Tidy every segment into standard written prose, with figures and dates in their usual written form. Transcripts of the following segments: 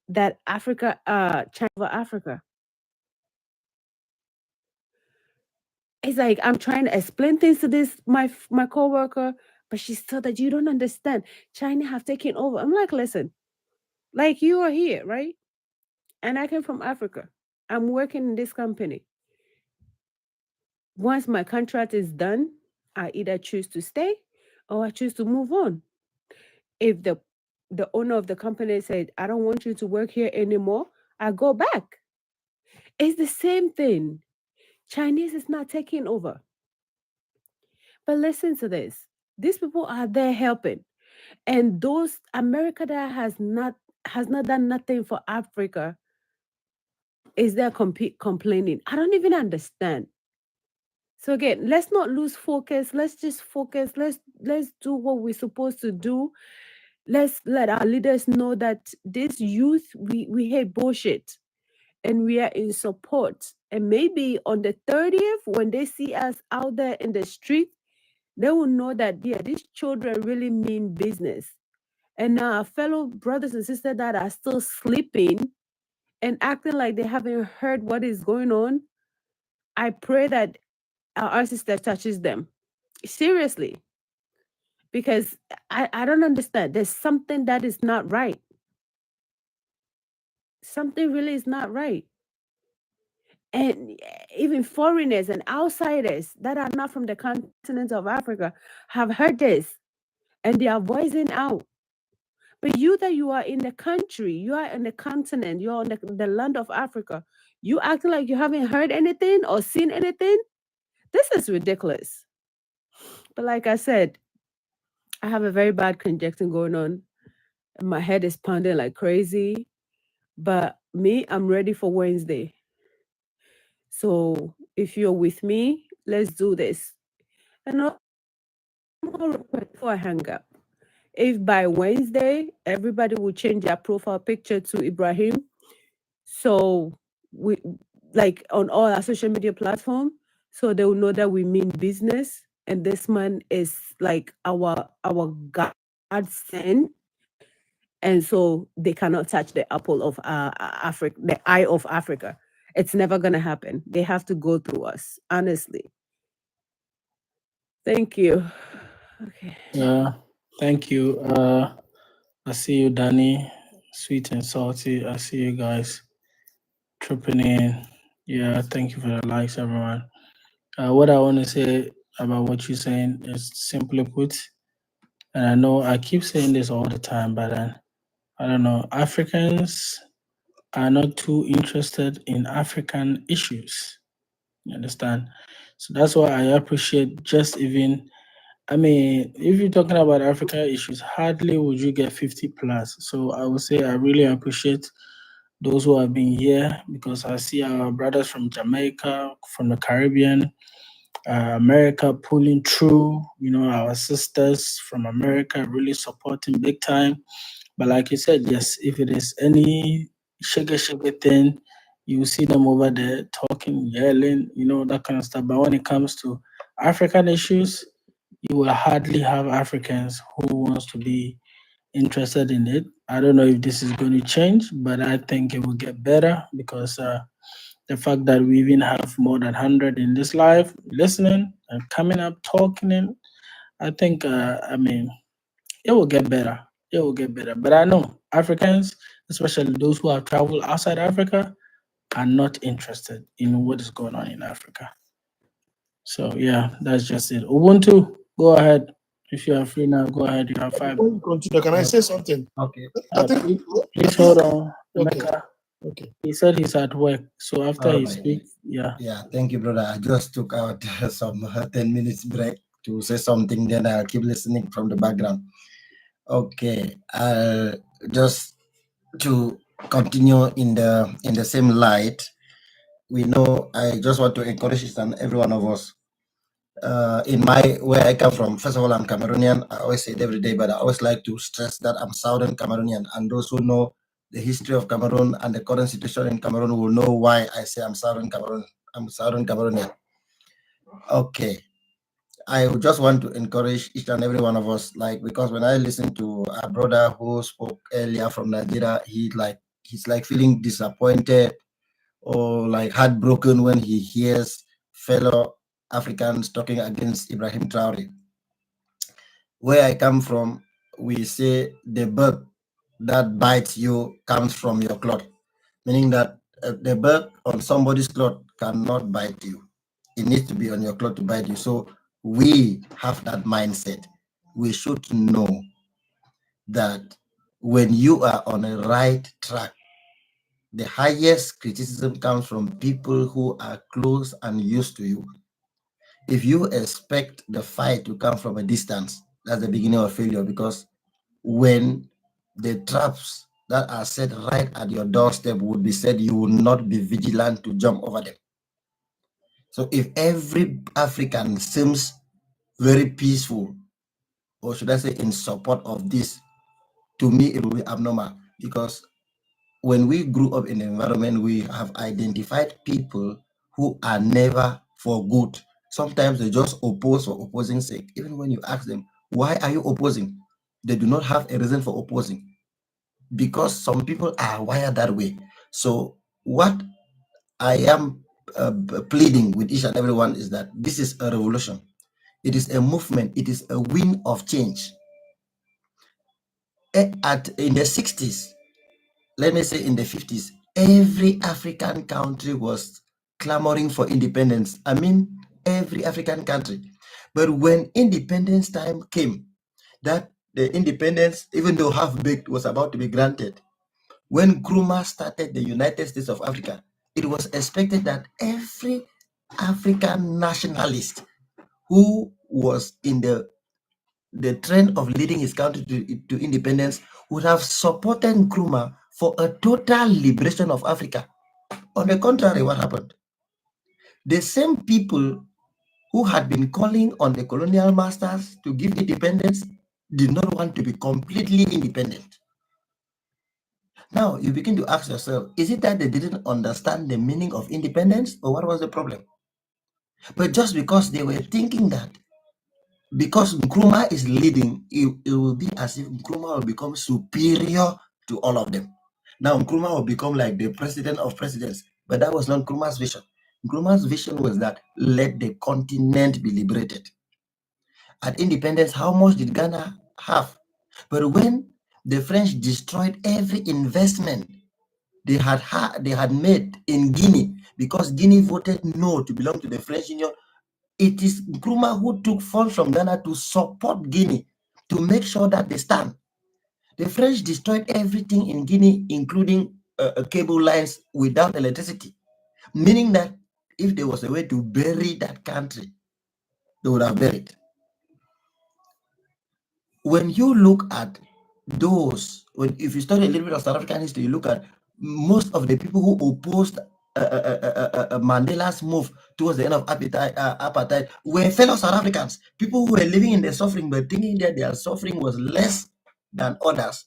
that Africa, China over Africa. It's like I'm trying to explain things to this my coworker, but she's still that you don't understand. China have taken over. I'm like, listen, like you are here, right? And I came from Africa. I'm working in this company. Once my contract is done, I either choose to stay or I choose to move on. If the owner of the company said, I don't want you to work here anymore, I go back. It's the same thing. Chinese is not taking over. But listen to this. These people are there helping. And those America that has not done nothing for Africa is there complaining. I don't even understand. So again, let's not lose focus. Let's just focus. Let's do what we're supposed to do. Let's let our leaders know that this youth we hate bullshit and we are in support. And maybe on the 30th, when they see us out there in the street, they will know that yeah, these children really mean business. And now our fellow brothers and sisters that are still sleeping and acting like they haven't heard what is going on, I pray that our sister touches them. Seriously. Because I don't understand. There's something that is not right. Something really is not right. And even foreigners and outsiders that are not from the continent of Africa have heard this and they are voicing out. But you that you are in the country, you are in the continent, you're on the land of Africa, you acting like you haven't heard anything or seen anything? This is ridiculous. But like I said, I have a very bad congestion going on. My head is pounding like crazy. But me, I'm ready for Wednesday. So if you're with me, let's do this. And more request before I hang up. If by Wednesday everybody will change their profile picture to Ibrahim, so we like on all our social media platform, so they will know that we mean business, and this man is like our godsend, and so they cannot touch the apple of Africa, the eye of Africa. It's never gonna happen. They have to go through us, honestly. Thank you. Okay. Thank you. I see you, Danny. Sweet and salty. I see you guys tripping in. Yeah, thank you for the likes, everyone. What I want to say about what you're saying is simply put, and I know I keep saying this all the time, but I don't know, Africans are not too interested in African issues. You understand? So that's why I appreciate just even, I mean, if you're talking about African issues, hardly would you get 50 plus. So I would say I really appreciate those who have been here because I see our brothers from Jamaica, from the Caribbean, America pulling through, you know, our sisters from America really supporting big time. But like you said, yes, if it is any sugar thing, you see them over there talking, yelling, you know, that kind of stuff. But when it comes to African issues, you will hardly have Africans who wants to be interested in it. I don't know if this is going to change, but I think it will get better because the fact that we even have more than 100 in this live listening and coming up talking in, I think, I mean, it will get better. It will get better. But I know Africans, especially those who have traveled outside Africa, are not interested in what is going on in Africa. So yeah, that's just it. Ubuntu, go ahead. If you are free now, go ahead. You have five. Before you continue, can I say something? Okay. I think. Please hold on. Okay. Emeka, Okay. he said he's at work. So after All he right. speaks, yeah. Yeah, thank you, brother. I just took out some 10 minutes break to say something, then I'll keep listening from the background. Okay. Just to continue in the same light, we know I just want to encourage each and every one of us. In my where I come from, first of all, I'm Cameroonian. I always say it every day, but I always like to stress that I'm Southern Cameroonian. And those who know the history of Cameroon and the current situation in Cameroon will know why I say I'm Southern Cameroon. I'm Southern Cameroonian. Okay. I would just want to encourage each and every one of us, like, because when I listen to a brother who spoke earlier from Nigeria, he like he's like feeling disappointed or like heartbroken when he hears fellow Africans talking against Ibrahim Traore. Where I come from, we say the bug that bites you comes from your cloth, meaning that the bug on somebody's cloth cannot bite you. It needs to be on your cloth to bite you. So we have that mindset. We should know that when you are on a right track, the highest criticism comes from people who are close and used to you. If you expect the fight to come from a distance, that's the beginning of failure, because when the traps that are set right at your doorstep would be said, you will not be vigilant to jump over them. So if every African seems very peaceful, or should I say in support of this, to me it will be abnormal, because when we grew up in the environment, we have identified people who are never for good. Sometimes they just oppose for opposing sake. Even when you ask them, why are you opposing? They do not have a reason for opposing, because some people are wired that way. So what I am pleading with each and everyone is that this is a revolution. It is a movement. It is a wind of change. In the 60s, let me say in the 50s, every African country was clamoring for independence. I mean, every African country. But when independence time came, that the independence, even though half-baked, was about to be granted, when Nkrumah started the United States of Africa, it was expected that every African nationalist who was in the trend of leading his country to independence would have supported Nkrumah for a total liberation of Africa. On the contrary, what happened? The same people who had been calling on the colonial masters to give independence did not want to be completely independent. Now you begin to ask yourself, is it that they didn't understand the meaning of independence, or what was the problem? But just because they were thinking that, because Nkrumah is leading, it will be as if Nkrumah will become superior to all of them. Now Nkrumah will become like the president of presidents, but that was not Nkrumah's vision. Nkrumah's vision was that let the continent be liberated. At independence, how much did Ghana have? But when the French destroyed every investment they had made in Guinea, because Guinea voted no to belong to the French Union, it is Nkrumah who took funds from Ghana to support Guinea, to make sure that they stand. The French destroyed everything in Guinea, including cable lines without electricity, meaning that if there was a way to bury that country, they would have buried. When you look at those, if you study a little bit of South African history, you look at most of the people who opposed Mandela's move towards the end of apartheid were fellow South Africans, people who were living in their suffering but thinking that their suffering was less than others.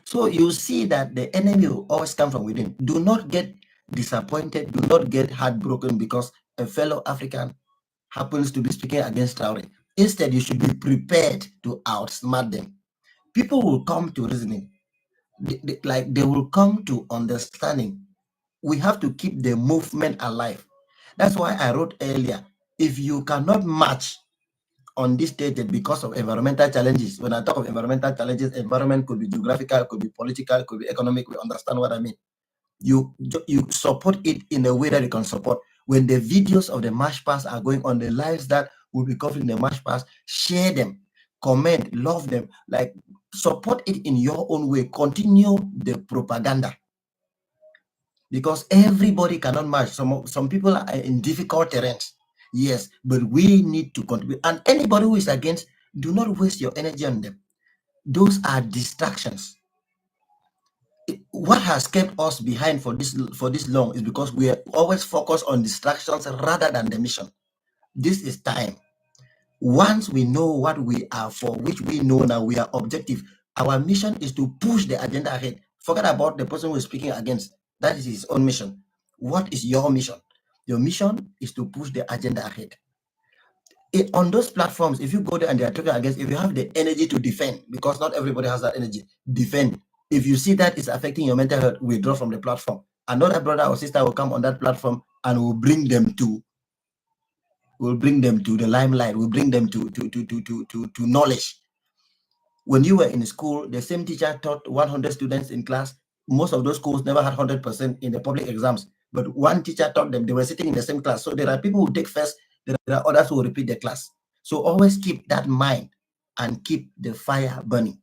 So you see that the enemy will always come from within. Do not get disappointed, do not get heartbroken because a fellow African happens to be speaking against Traore. Instead, you should be prepared to outsmart them. People will come to reasoning, they will come to understanding. We have to keep the movement alive. That's why I wrote earlier, if you cannot march on this stage because of environmental challenges, when I talk of environmental challenges, environment could be geographical, could be political, could be economic, we understand what I mean. You support it in a way that you can support. When the videos of the march past are going on, the lives that will be covered in the march past, share them, comment, love them, like support it in your own way. Continue the propaganda, because everybody cannot march. Some people are in difficult terrains, yes, but we need to contribute. And anybody who is against, do not waste your energy on them. Those are distractions. What has kept us behind for this long is because we are always focused on distractions rather than the mission. This is time. Once we know what we are for, which we know now, we are objective. Our mission is to push the agenda ahead. Forget about the person who is speaking against. That is his own mission. What is your mission? Your mission is to push the agenda ahead. On those platforms, if you go there and they are talking against, if you have the energy to defend, because not everybody has that energy, defend. If you see that it's affecting your mental health, withdraw from the platform. Another brother or sister will come on that platform and will bring them to the limelight, will bring them to knowledge. When you were in school, the same teacher taught 100 students in class. Most of those schools never had 100% in the public exams, but one teacher taught them. They were sitting in the same class. So there are people who take first, there are others who will repeat the class. So always keep that mind and keep the fire burning.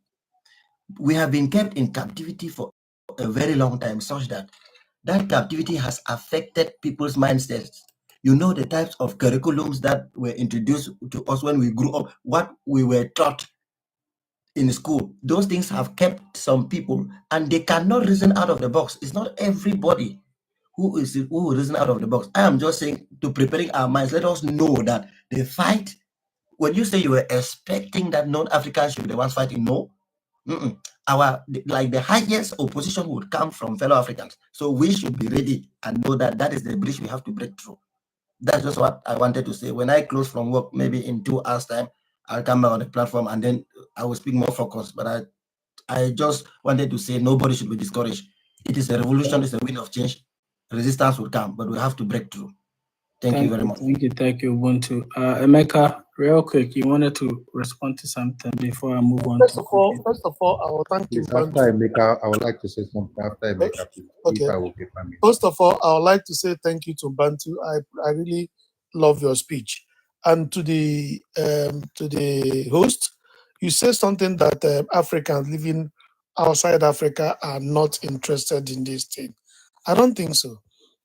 We have been kept in captivity for a very long time, such that captivity has affected people's mindsets. You know, the types of curriculums that were introduced to us when we grew up, what we were taught in school, those things have kept some people, and they cannot reason out of the box. It's not everybody who will reason out of the box. I am just saying, to preparing our minds, let us know that the fight, when you say you were expecting that non-Africans should be the ones fighting, no. The highest opposition would come from fellow Africans. So we should be ready and know that that is the bridge we have to break through. That's just what I wanted to say. When I close from work, maybe in 2 hours time, I'll come back on the platform and then I will speak more focused. But I just wanted to say nobody should be discouraged. It is a revolution, it's a wind of change. Resistance will come, but we have to break through. Thank you very much. Thank you, Ubuntu. Emeka, real quick, you wanted to respond to something before I move on. First of all, I will thank you. After Emeka, I would like to say something after Emeka, please. Okay. If I will be permitted. First of all, I would like to say thank you to Bantu. I really love your speech. And to the host, you said something that Africans living outside Africa are not interested in this thing. I don't think so.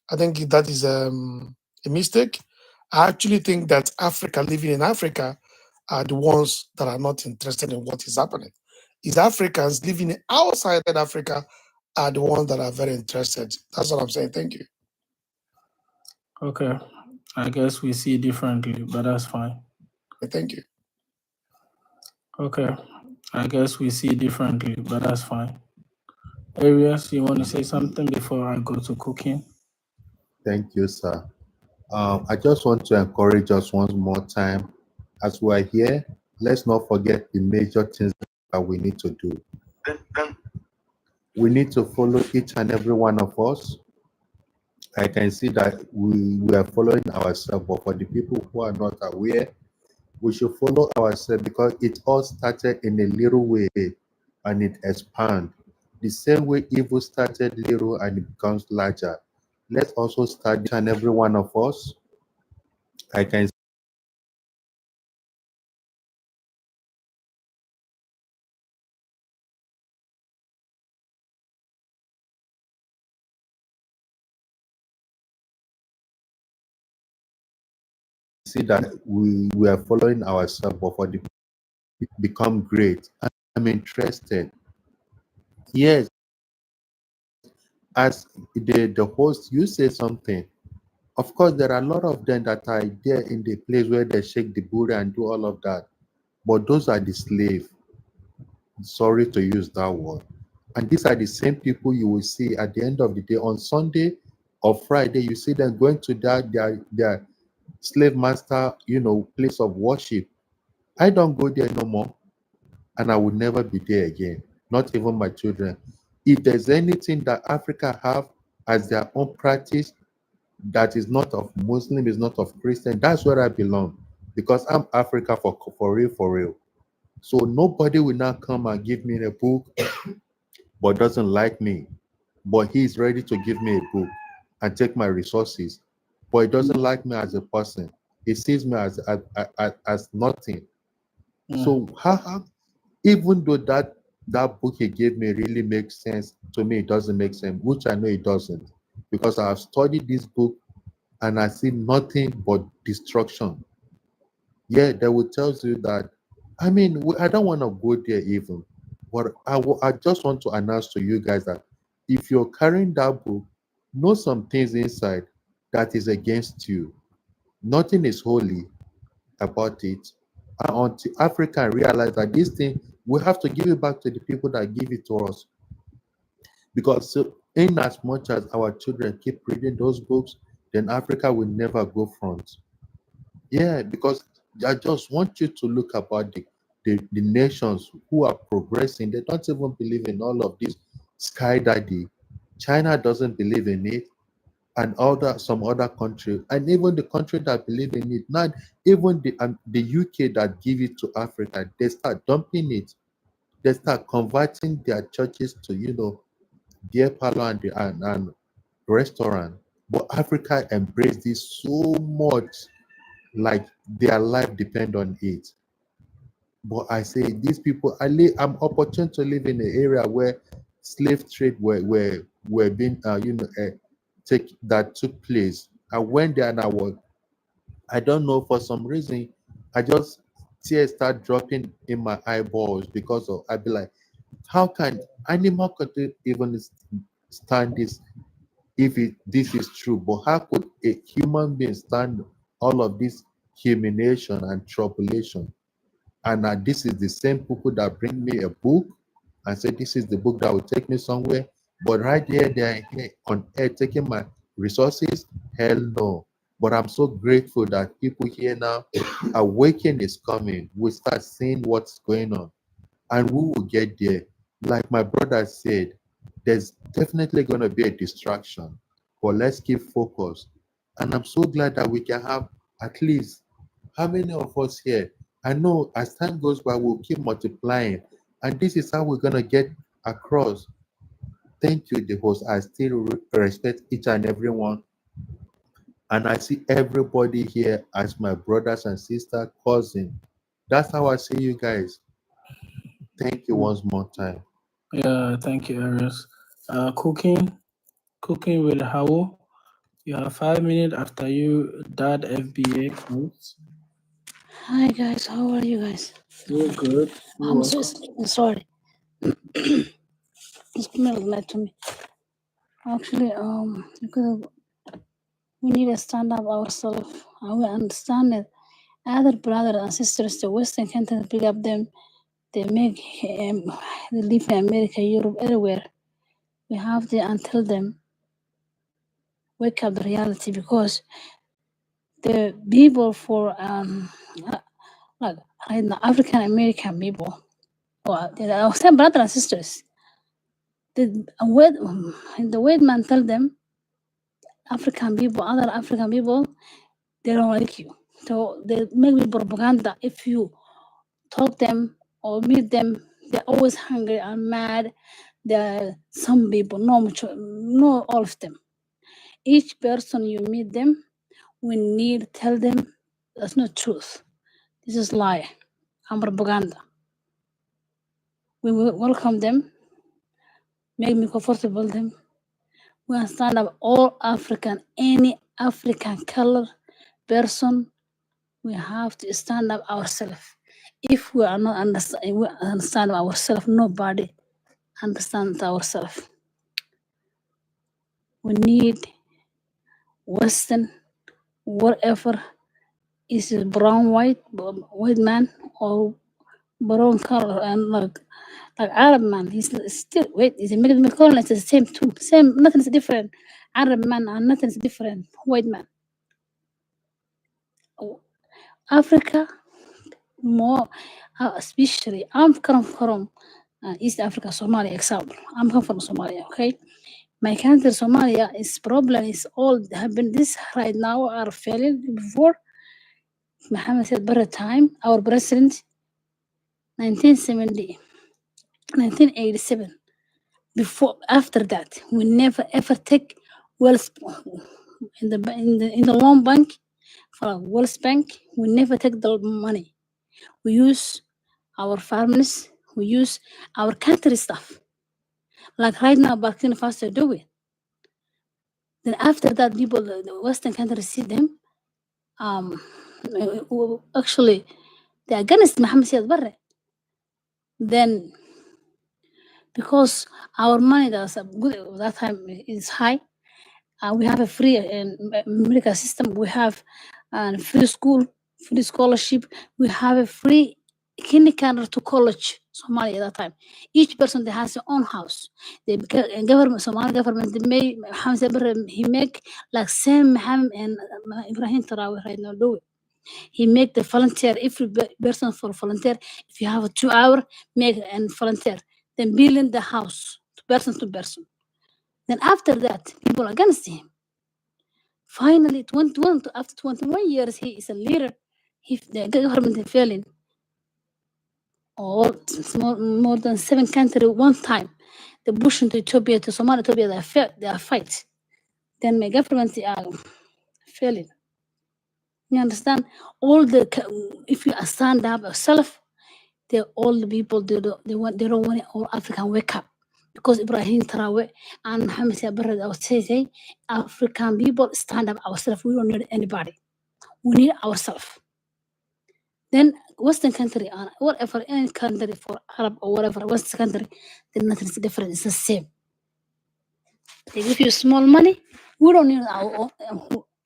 I think that is a mistake. I actually think that Africa living in Africa are the ones that are not interested in what is happening. It's Africans living outside Africa are the ones that are very interested. That's what I'm saying. Thank you. Okay. I guess we see differently, but that's fine. Thank you. Okay. I guess we see differently, but that's fine. Arias, you want to say something before I go to cooking? Thank you, sir. I just want to encourage us one more time. As we are here, let's not forget the major things that we need to do. We need to follow each and every one of us. I can see that we are following ourselves, but for the people who are not aware, we should follow ourselves, because it all started in a little way and it expands. The same way evil started little and it becomes larger. Let's also start each and every one of us. I can see that we are following ourselves, but for the become great. I'm interested. Yes, as the host, you say something. Of course, there are a lot of them that are there in the place where they shake the Buddha and do all of that. But those are the slaves. Sorry to use that word. And these are the same people you will see at the end of the day on Sunday or Friday. You see them going to their slave master, place of worship. I don't go there no more, and I will never be there again. Not even my children. If there's anything that Africa have as their own practice that is not of Muslim, is not of Christian, that's where I belong, because I'm Africa for real, for real. So nobody will now come and give me a book but doesn't like me, but he's ready to give me a book and take my resources, but he doesn't like me as a person. He sees me as nothing. So how even though that book he gave me really makes sense, to me it doesn't make sense, which I know it doesn't, because I have studied this book and I see nothing but destruction. Yeah, they will tell you that. I mean, I don't want to go there even, but I just want to announce to you guys that if you're carrying that book, know some things inside that is against you. Nothing is holy about it. And until Africa realize that this thing, we have to give it back to the people that give it to us. Because in as much as our children keep reading those books, then Africa will never go front. Yeah, because I just want you to look about the nations who are progressing. They don't even believe in all of this Sky Daddy. China doesn't believe in it, and some other country, and even the country that believe in it, not even the UK that give it to Africa, they start dumping it. They start converting their churches to beer parlor and restaurant. But Africa embraced this so much, like their life depend on it. But I say these people, I'm opportune to live in an area where slave trade were being that took place. I went there and I don't know, for some reason I just tears start dropping in my eyeballs because of, I'd be like, how can animal could even stand this if this is true? But how could a human being stand all of this humiliation and tribulation? And this is the same people that bring me a book and say this is the book that will take me somewhere. But right here, they are here on earth taking my resources. Hell no. But I'm so grateful that people here now, awakening is coming. We start seeing what's going on, and we will get there. Like my brother said, there's definitely going to be a distraction, but let's keep focused. And I'm so glad that we can have at least, how many of us here? I know as time goes by, we'll keep multiplying, and this is how we're going to get across. Thank you, the host. I still respect each and every one, and I see everybody here as my brothers and sister, cousin. That's how I see you guys. Thank you once more time. Yeah, thank you, Aries. Cooking with Hao. You have 5 minutes after you, Dad FBA. Please. Hi guys, how are you guys? You're good. You're I'm so welcome. sorry. It's smells like to me. Actually, because we need to stand up ourselves and we understand that other brothers and sisters, the Western countries pick up them. They make they live in America, Europe, everywhere. We have to tell them wake up the reality because the people for like right now, African American people or the same brothers and sisters. The white man tell them African people, other African people, they don't like you. So they make me propaganda. If you talk them or meet them, they're always hungry and mad. There are some people, not all of them. Each person you meet them, we need to tell them that's not truth. This is lie and propaganda. We will welcome them, make me comfortable them. We understand up all African, any African color person, we have to stand up ourselves. If we are not understand ourselves, nobody understands ourselves. We need Western, whatever is it brown, white man or brown color and like Arab man, he's still wait, is a color, it's the same too. Same, nothing's different. Arab man and nothing's different. White man. Africa more, especially I'm come from East Africa, Somalia. Example, I'm come from Somalia. Okay, my country Somalia is problem is all happen. This right now are failing before. Mohammed said, "Better time." Our president, 1970, 1987. Before, after that, we never ever take Wells in the loan bank for Wells Bank. We never take the money. We use our farmers, we use our country stuff. Like right now, Burkina Faso do it. Then after that, people, the Western countries see them. Actually, they're against Mohammed Siad Barre. Then, because our money that time is high, we have a free medical system. We have free school, free scholarship. We have a free kindergarten to college. Somalia at that time, each person that has their own house. The government, Somali government, he make like same Mohammed and Ibrahim Traore right now do it. He make the volunteer every person for volunteer. If you have a 2 hour, make and volunteer. Then build in the house person to person. Then after that, people against him. Finally, after 21 years, he is a leader. The government is failing. Or more than 7 countries one time. They push into Ethiopia, to Somalia, Ethiopia, they are fight. Then my government are failing. You understand? If you stand up yourself, all the people they don't want all African wake up, because Ibrahim Traore and Mohamed Siad would say African people stand up ourselves. We don't need anybody. We need ourselves. Then Western country or whatever, any country for Arab or whatever Western country, then nothing's different. It's the same. They give you small money. We don't need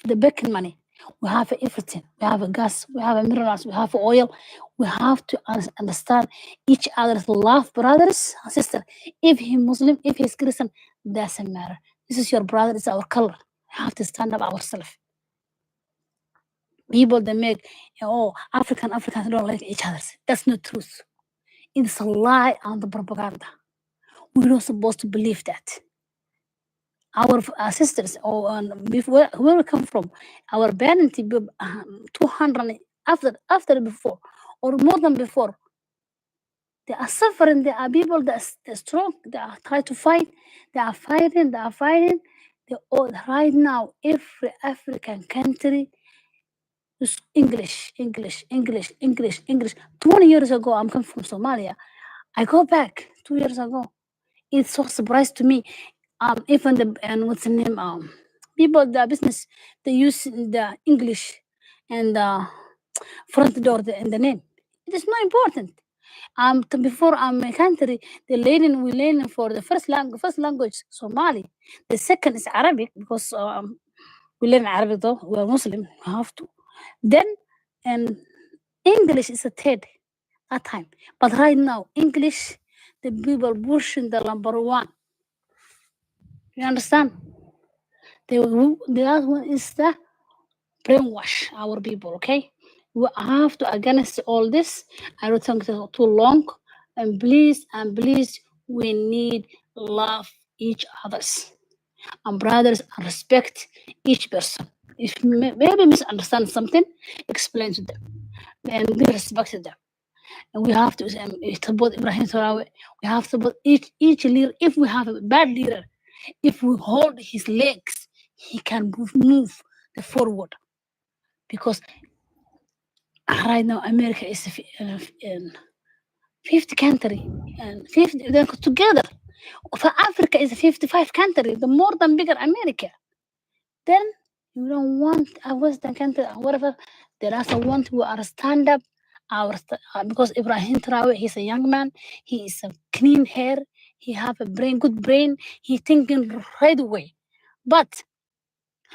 the big money. We have everything. We have a gas. We have a minerals. We have oil. We have to understand each other's love, brothers and sisters. If he's Muslim, if he's Christian, doesn't matter. This is your brother. It's our color. We have to stand up ourselves. People that make Africans don't like each other. That's not truth. It's a lie and the propaganda. We're not supposed to believe that. Our sisters, where we come from, our parents, 200 after before, or more than before, they are suffering. There are people that are strong. They are trying to fight. They are fighting. Right now, every African country is English. 20 years ago, I'm coming from Somalia. I go back 2 years ago. It's so surprised to me. Even what's the name? People, the business, they use the English and front door in the name. It is not important. Before my country, we learning for the first language Somali. The second is Arabic, because we learn Arabic though. We are Muslim. We have to. Then and English is a third at time. But right now, English, the people pushing the number one. You understand? The other one is the brainwash our people, okay? We have to against all this. I don't think it's too long. And please, we need love each others. And brothers, and respect each person. If maybe misunderstand something, explain to them. And be respected them. And we have to support Ibrahim Traore. We have to support each leader. If we have a bad leader, if we hold his legs, he can move the forward. Because right now America is in 50 country, and 50 they're together. For Africa is 55 country, the more than bigger America. Then you don't want a Western country or whatever. There are some want who are stand up. Because Ibrahim Traore, he's a young man. He is a clean hair. He have a good brain. He thinking right away. But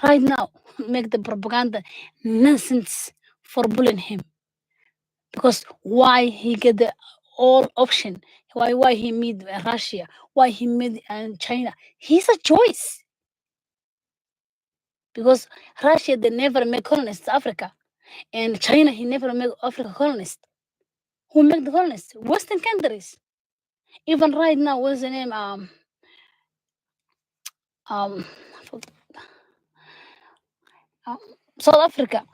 right now, make the propaganda nonsense for bullying him. Because why he get the all option? Why he meet Russia? Why he meet China? He's a choice. Because Russia, they never make colonists Africa. And China, he never make Africa colonist. Who make the colonists? Western countries. Even right now, what's the name? South Africa.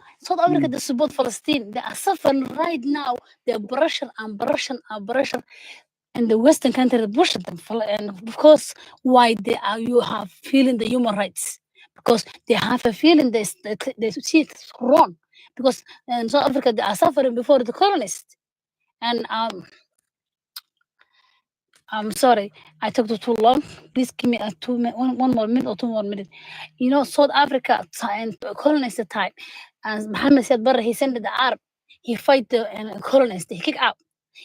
They support Palestine. They are suffering right now. They're pressure. And the Western country push them. And of course, why you have feeling the human rights? Because they have a feeling they see it's wrong. Because in South Africa, they are suffering before the colonists. And I'm sorry, I took too long. Please give me one more minute or 2 more minutes. You know, South Africa and colonist time, as Mohamed said, he sent the Arab. He fight the colonists. He kick out.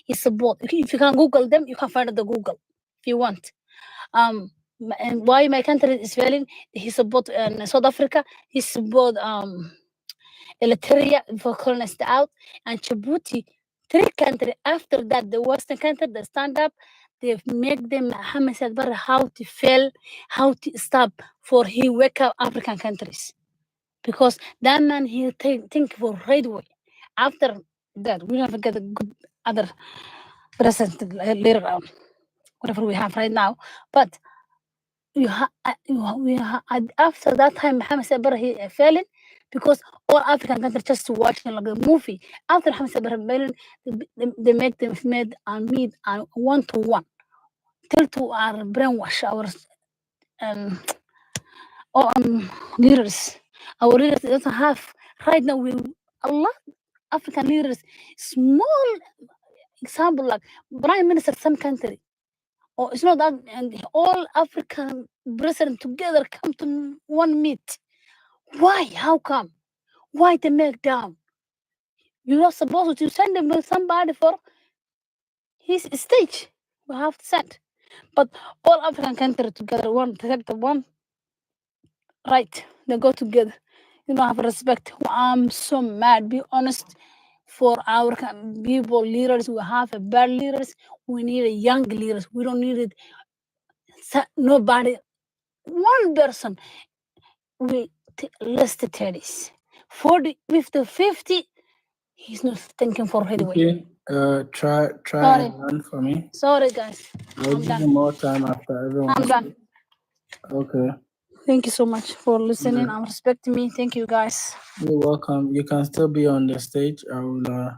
He support. If you can Google them, you can find the Google if you want. And why my country is failing? He support South Africa. He support Eritrea for colonists out, and Djibouti. 3 countries after that, the Western country, they stand up. They make them Mohamed said how to fail, how to stop for he wake up African countries. Because that man he think for right away. After that, we have got a good other president later on. whatever we have right now. But after that time, Mohammed Sabra he failing because all African countries just watching like a movie. After Mohammed Sabra failing, they make them made and meet and 1-to-1 till to our brainwash our um, leaders. Our leaders doesn't have right now. We a lot African leaders, small example like prime minister some country. Or it's not that, and all African president together come to one meet. Why? How come? Why they make down? You are supposed to send them with somebody for his stage. We have to send. But all African countries together, one protect one right. They go together. You don't have respect. I'm so mad. Be honest. For our people, leaders, we have a bad leaders. We need a young leaders. We don't need it. Nobody. One person. We list the 30s. 40, 50, he's not thinking for anyway. Okay, try Sorry. and run for me. Sorry, guys. I'll I'm give done. you more time after everyone. I'm done. Okay, Thank you so much for listening Yeah. and respecting me. Thank you, guys. you're welcome. You can still be on the stage. I will.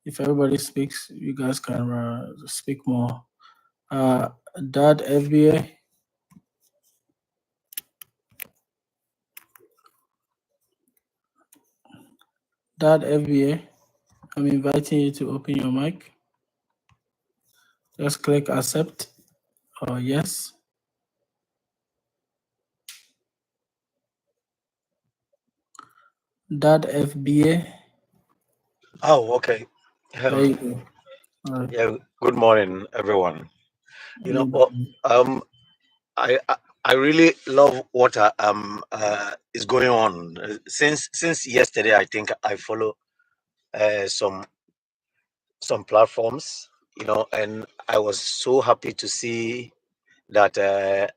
If everybody speaks, you guys can speak more. Dad FBA. Dad FBA. I'm inviting you to open your mic. Just click accept or yes. Dad FBA. Oh, okay. There you go. All right. Yeah. Good morning, everyone. You know, I I I really love what is going on since yesterday. I think I follow some platforms. You know, and I was so happy to see that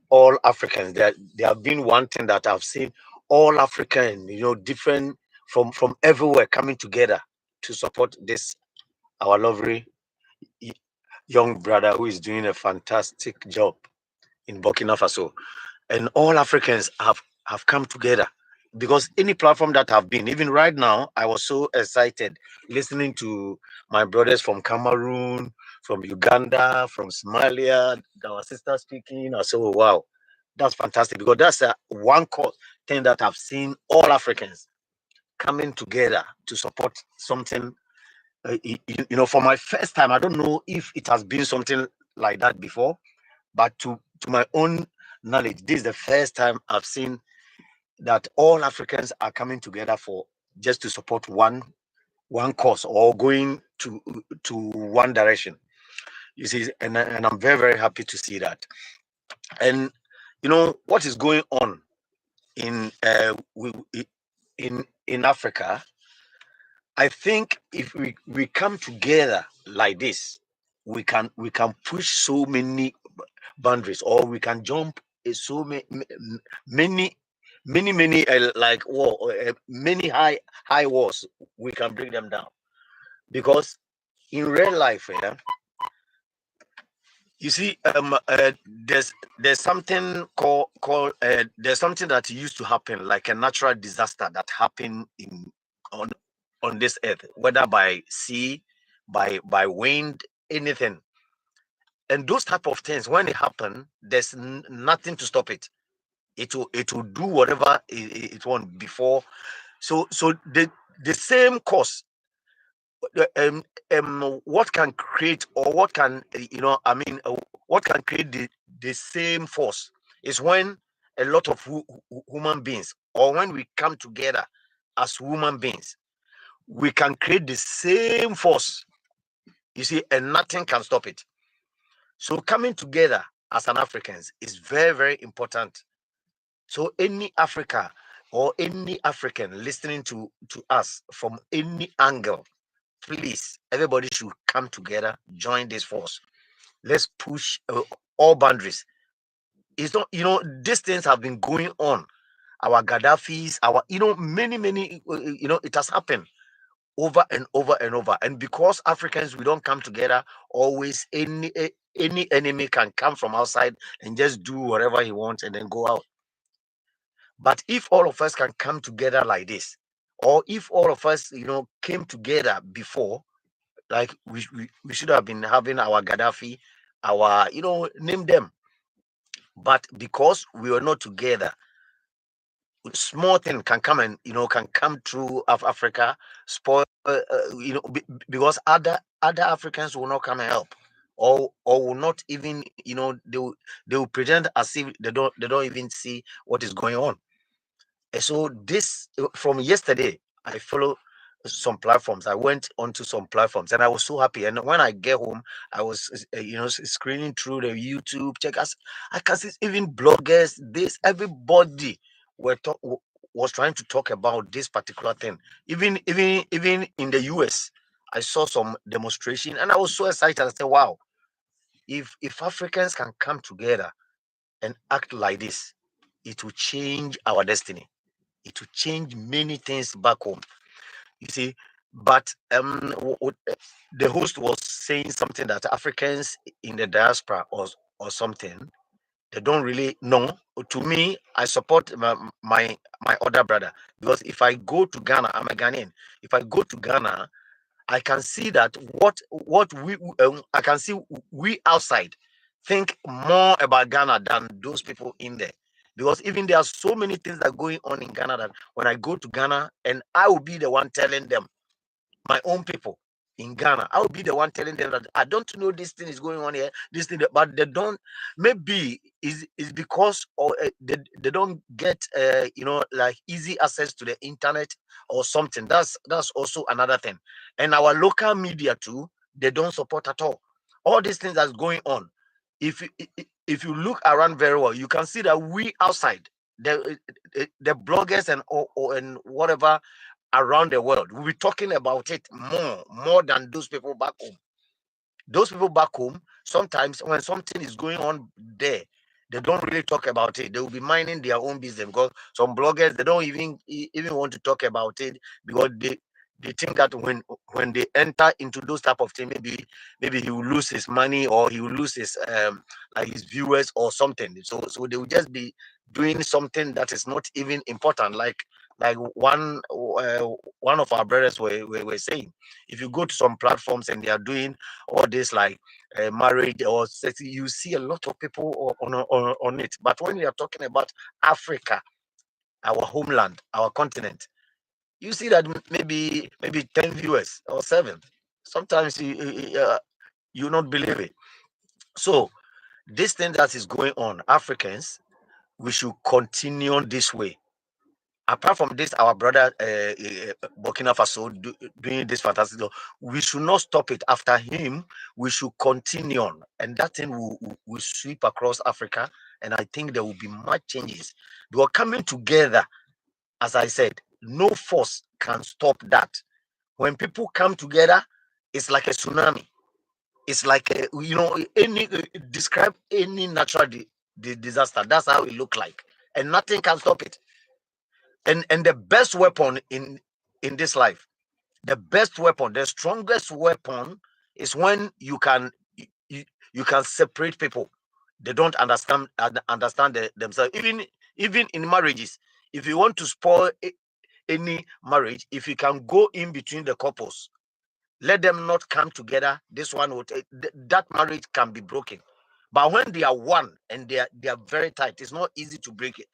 all Africans. There have been one thing that I've seen all African. You know, different from everywhere coming together to support this our lovely young brother who is doing a fantastic job in Burkina Faso. And all Africans have come together because any platform that I've been, even right now, I was so excited listening to my brothers from Cameroon, from Uganda, from Somalia, our sister speaking. I said, oh, wow, that's fantastic because that's one thing that I've seen all Africans coming together to support something you know, for my first time, I don't know if it has been something like that before, but to my own knowledge, this is the first time I've seen that all Africans are coming together for just to support one cause or going to one direction. You see, and I'm very, very happy to see that. And you know what is going on in in Africa. I think if we come together like this, we can push so many boundaries, or we can jump so many like wall, many high walls. We can break them down because in real life, you see, there's something called there's something that used to happen like a natural disaster that happened on this earth, whether by sea, by wind, anything. And those type of things, when it happen, there's nothing to stop it. It will do whatever it want before. So the same cause, what can create, or what can what can create the same force is when a lot of human beings, or when we come together as human beings, we can create the same force, you see, and nothing can stop it. So coming together as an Africans is very, very important. So any Africa or any African listening to us from any angle, please, everybody should come together, join this force. Let's push all boundaries. It's not, you know, these things have been going on. Our Gaddafis, our, you know, many, you know, it has happened over and over and over. And because Africans, we don't come together always, any enemy can come from outside and just do whatever he wants and then go out. But if all of us can come together like this, or if all of us, came together before, like we should have been having our Gaddafi, our, name them. But because we were not together, small thing can come and can come through Africa, spoil, because other Africans will not come and help, or will not even, they will pretend as if they don't even see what is going on. And so this, from yesterday, I follow some platforms. I went onto some platforms and I was so happy. And when I get home, I was, screening through the YouTube checkers. I can see even bloggers, everybody was trying to talk about this particular thing. Even in the US, I saw some demonstration and I was so excited. I said, wow, if Africans can come together and act like this, it will change our destiny. It will change many things back home. You see, but the host was saying something that Africans in the diaspora or something, they don't really know. To me, I support my other brother, because if I go to Ghana, I'm a Ghanaian. If I go to Ghana, I can see that what we I can see we outside think more about Ghana than those people in there. Because even there are so many things that are going on in Ghana that when I go to Ghana, and I will be the one telling them, my own people in Ghana, I will be the one telling them that I don't know this thing is going on here, this thing, but they don't. Maybe is because or they don't get like easy access to the internet or something. That's also another thing. And our local media too, they don't support at all. All these things that's going on. If you look around very well, you can see that we outside the bloggers and whatever around the world, we'll be talking about it more than those people back home. Those people back home, sometimes when something is going on there, they don't really talk about it. They will be minding their own business, because some bloggers, they don't even want to talk about it, because they think that when they enter into those type of things, maybe he will lose his money, or he will lose his like his viewers or something. So they will just be doing something that is not even important, like one of our brothers were saying. If you go to some platforms and they are doing all this, like marriage or sex, you see a lot of people on it. But when we are talking about Africa, our homeland, our continent, you see that maybe 10 viewers or 7. Sometimes you not believe it. So this thing that is going on, Africans, we should continue this way. Apart from this, our brother Burkina Faso doing this fantastic job, we should not stop it. After him, we should continue on, and that thing will sweep across Africa. And I think there will be much changes. We are coming together. As I said, no force can stop that. When people come together, it's like a tsunami. It's like any describe any natural disaster. That's how it look like, and nothing can stop it. And the best weapon in this life, the best weapon, the strongest weapon, is when you can separate people. They don't understand themselves. Even in marriages, if you want to spoil any marriage, if you can go in between the couples, let them not come together, this one would that marriage can be broken. But when they are one and they are very tight, it's not easy to break it,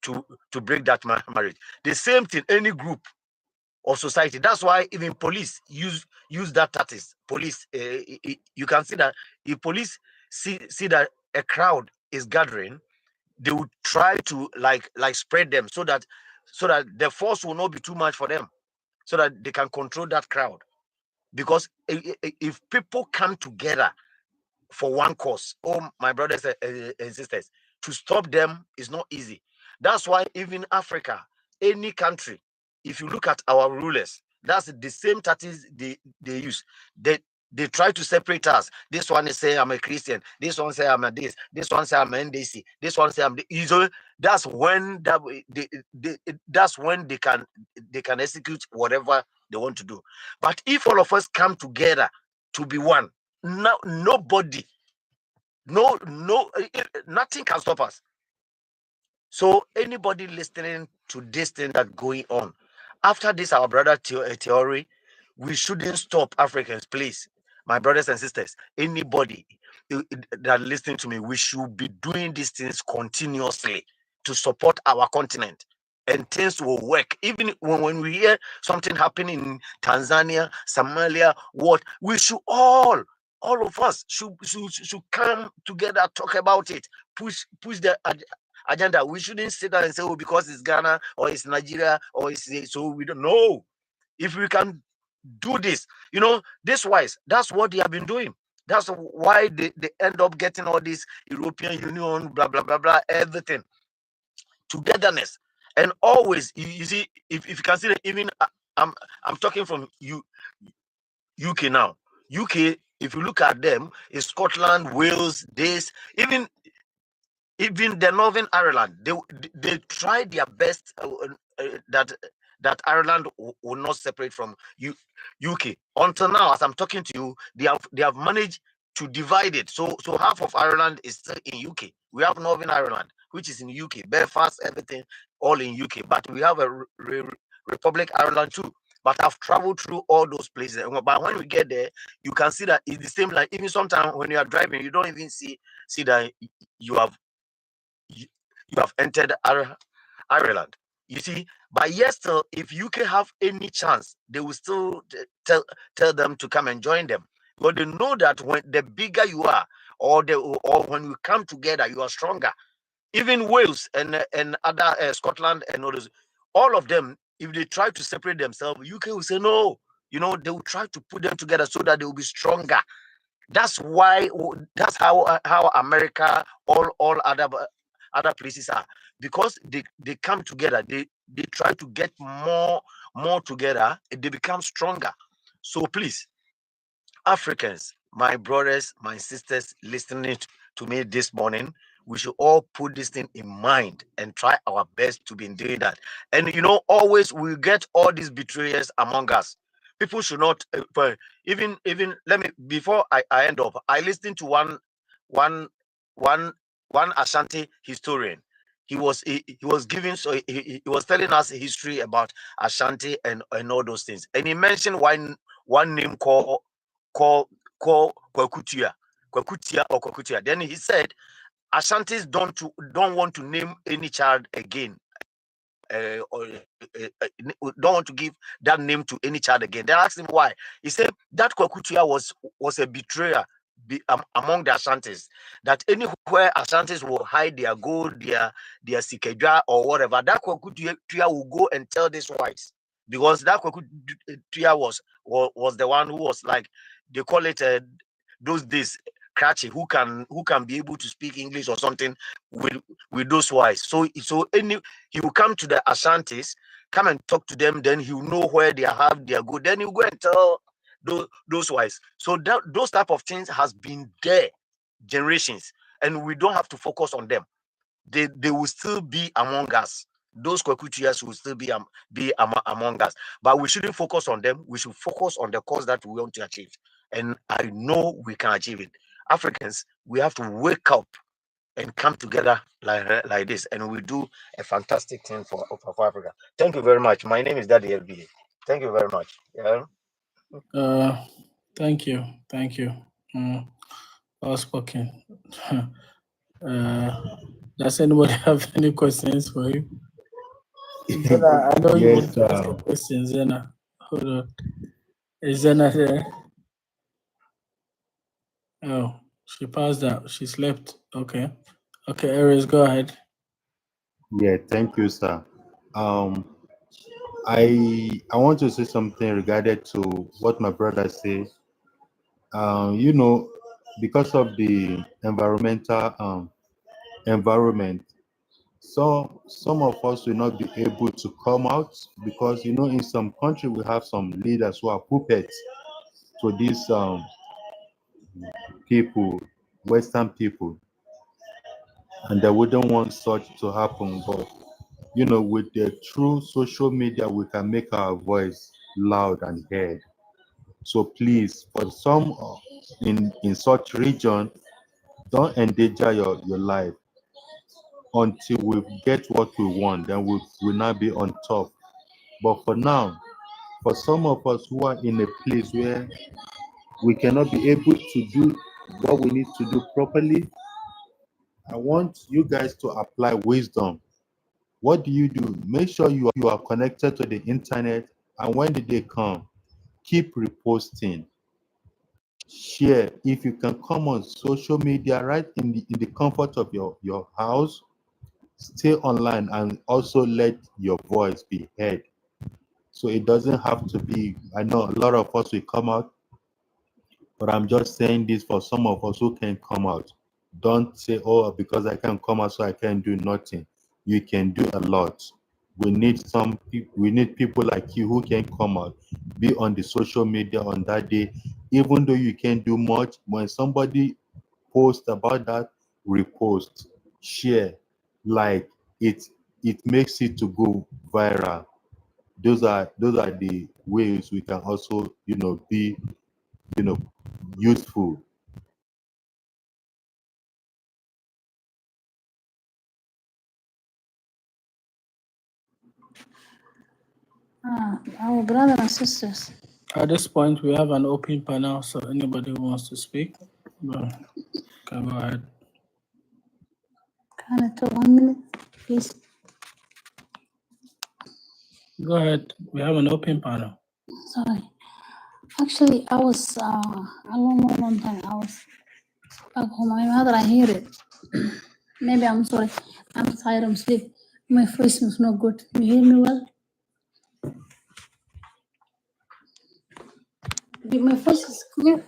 to break that marriage. The same thing, any group or society. That's why even police use that tactics. Police, you can see that if police see that a crowd is gathering, they will try to like spread them, so that the force will not be too much for them, so that they can control that crowd. Because if people come together for one cause, oh, my brothers and sisters, to stop them is not easy. That's why even Africa, any country, if you look at our rulers, that's the same tactics they use. They try to separate us. This one is say I'm a Christian. This one say I'm a this. This one say I'm an NDC. This one say I'm the. That's when that's when they can execute whatever they want to do. But if all of us come together to be one, nobody Nothing can stop us. So anybody listening to this thing that's going on, after this, our brother theory, we shouldn't stop Africans, please. My brothers and sisters, anybody that listening to me, we should be doing these things continuously to support our continent, and things will work. Even when we hear something happening in Tanzania, Somalia, what we should all of us should come together, talk about it, push the agenda. We shouldn't sit down and say, oh, because it's Ghana or it's Nigeria or it's so we don't know. If we can do this, this wise, that's what they have been doing. That's why they end up getting all this European Union, blah, blah, blah, blah, everything. Togetherness. And always, you see, if you can see that, even I'm talking from UK now. UK, if you look at them, is Scotland, Wales, this, even the Northern Ireland, they tried their best that Ireland will not separate from UK. Until now, as I'm talking to you, they have managed to divide it. So half of Ireland is still in UK. We have Northern Ireland, which is in UK, Belfast, everything, all in UK. But we have a Republic Ireland too. But I've traveled through all those places. But when we get there, you can see that it's the same. Like even sometimes when you are driving, you don't even see that you have entered Ireland. You see, but yet still, if UK have any chance, they will still tell them to come and join them. But they know that when the bigger you are, or when you come together, you are stronger. Even Wales and other Scotland and others, all of them, if they try to separate themselves, UK will say no. They will try to put them together so that they will be stronger. That's why. That's how America, all other places are, because they come together. They try to get more together. They become stronger. So please, Africans, my brothers, my sisters listening to me this morning, we should all put this thing in mind and try our best to be doing that. And always we get all these betrayers among us. People should not even let me, before I end up, I listened to one Ashanti historian. He was giving, so he was telling us a history about Ashanti and all those things, and he mentioned one name called Kwakutia or Kwakutia. Then he said Ashantis don't want to name any child again, or don't want to give that name to any child again. They asked him why. He said that Kwakutia was a betrayer among the Ashantis. That anywhere Ashantis will hide their gold, their sikeja or whatever, that Kwakutia will go and tell these whites, because that Kwakutia was the one who was like, they call it those days, Kratchy, who can be able to speak English or something with those whites. So he will come to the Ashantis, come and talk to them, then he will know where they have their good. Then he will go and tell those whites. So those type of things has been there generations, and we don't have to focus on them. They will still be among us. Those Kwekutias will still be among us, but we shouldn't focus on them. We should focus on the cause that we want to achieve, and I know we can achieve it. Africans, we have to wake up and come together like this, and we do a fantastic thing for Africa. Thank you very much. My name is Daddy LBA. Thank you very much. Yeah. Thank you. Well spoken. Does anybody have any questions for you? Zena, I know you want to ask a question, Zena. Hold on. Is Zena there? Oh, she passed out. She slept. Okay. Aries, go ahead. Yeah, thank you, sir. I want to say something regarding to what my brother said. Because of the environmental environment, so some of us will not be able to come out, because in some country we have some leaders who are puppets to these people, Western people, and they wouldn't want such to happen. But with the true social media, we can make our voice loud and heard. So please, for some in such region, Don't endanger your life until we get what we want. Then we'll not be on top. But for now, for some of us who are in a place where we cannot be able to do what we need to do properly, I want you guys to apply wisdom. What do? Make sure you are connected to the internet, and when the day come, keep reposting, share. If you can come on social media right in the comfort of your house, stay online and also let your voice be heard. So it doesn't have to be, I know a lot of us will come out, but I'm just saying this for some of us who can come out. Don't say, oh, because I can't come out, so I can't do nothing. You can do a lot. We need we need people like you who can come out, be on the social media on that day. Even though you can't do much, when somebody posts about that, repost, share, like it makes it to go viral. Those are the ways we can also, be, useful. Our brothers and sisters. At this point, we have an open panel, so anybody who wants to speak, can go ahead. Can I talk 1 minute, please? Go ahead. We have an open panel. Sorry. Actually, I was a long time. I was back home. My mother, I hear it. Maybe I'm sorry. I'm tired. I'm sleep. My voice is not good. You hear me well? My voice is clear.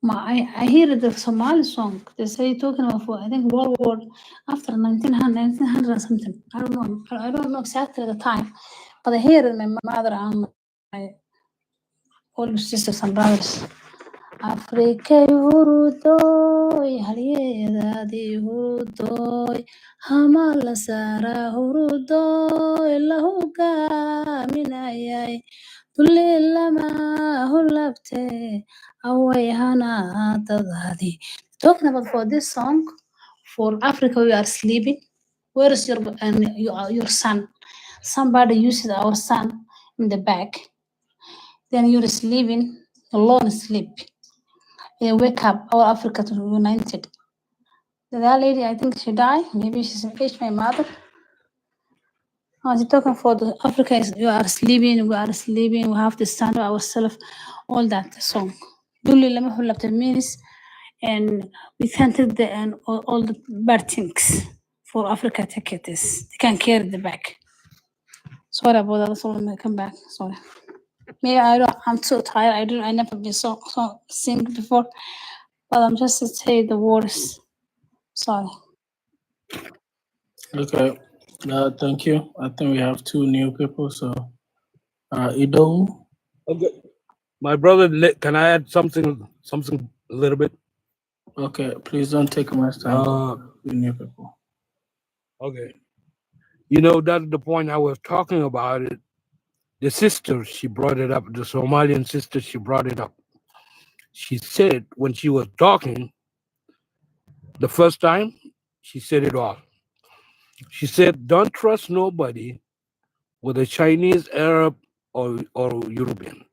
I hear the Somali song. They say talking about, I think, World War after 1900 or something. I don't know. I don't know exactly the time, but I hear it. My mother and my older sisters and brothers. Africa hurudoy, haliyadadi hurudoy, hamala sara hurudoy, la hogaaminayay, dulli lama hulabte, awayhana dadadi. Talking about for this song, for Africa we are sleeping. Where is your son? Somebody uses our son in the back. Then you're sleeping, alone sleep. And wake up, our Africa to united. That lady, I think she died. Maybe she's engaged my mother. I was talking for the Africa is we are sleeping, we have to stand ourselves, all that song. Dulli lama hulabta means, and we thank the and all the bad things for Africa take it is. They can carry the back. Sorry about that, so I'm gonna come back. Sorry. Maybe I'm so tired. I never been so sing before. But I'm just to say the words. Sorry. Okay. Thank you. I think we have two new people. So, Ido. Okay. My brother, can I add something a little bit? Okay, please don't take much time. New people. Okay. You know, that's the point I was talking about it. The sister, she brought it up. The Somalian sister, she brought it up. She said when she was talking, the first time, she said it all. She said, don't trust nobody, whether Chinese, Arab, or European.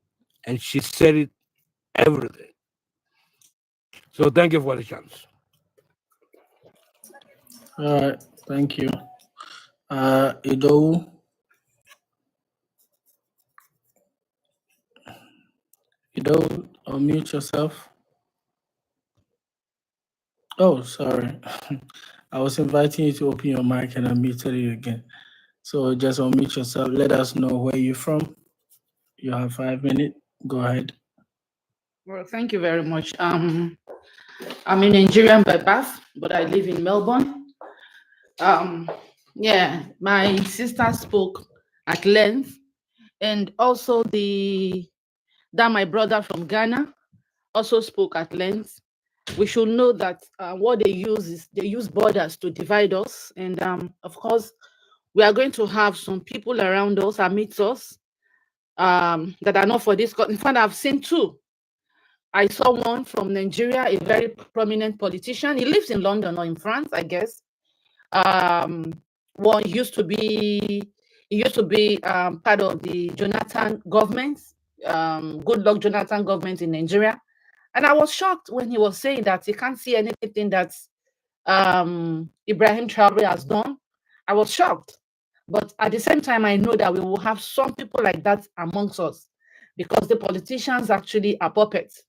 And she said it everything. So thank you for the chance. All right, thank you. Ido. Ido, unmute yourself. Oh, sorry. I was inviting you to open your mic and I muted you again. So just unmute yourself. Let us know where you're from. You have 5 minutes. Go ahead. Well, thank you very much. I'm a Nigerian by birth, but I live in Melbourne. Yeah, my sister spoke at length, and also my brother from Ghana also spoke at length. We should know that what they use is they use borders to divide us, and of course, we are going to have some people around us, amidst us, that are not for this. In fact, I've seen two. I saw one from Nigeria, a very prominent politician. He lives in London or in France, I guess. One used to be part of the Jonathan government, good luck Jonathan government in Nigeria. And I was shocked when he was saying that he can't see anything that Ibrahim Traore has done. I was shocked. But at the same time, I know that we will have some people like that amongst us because the politicians actually are puppets.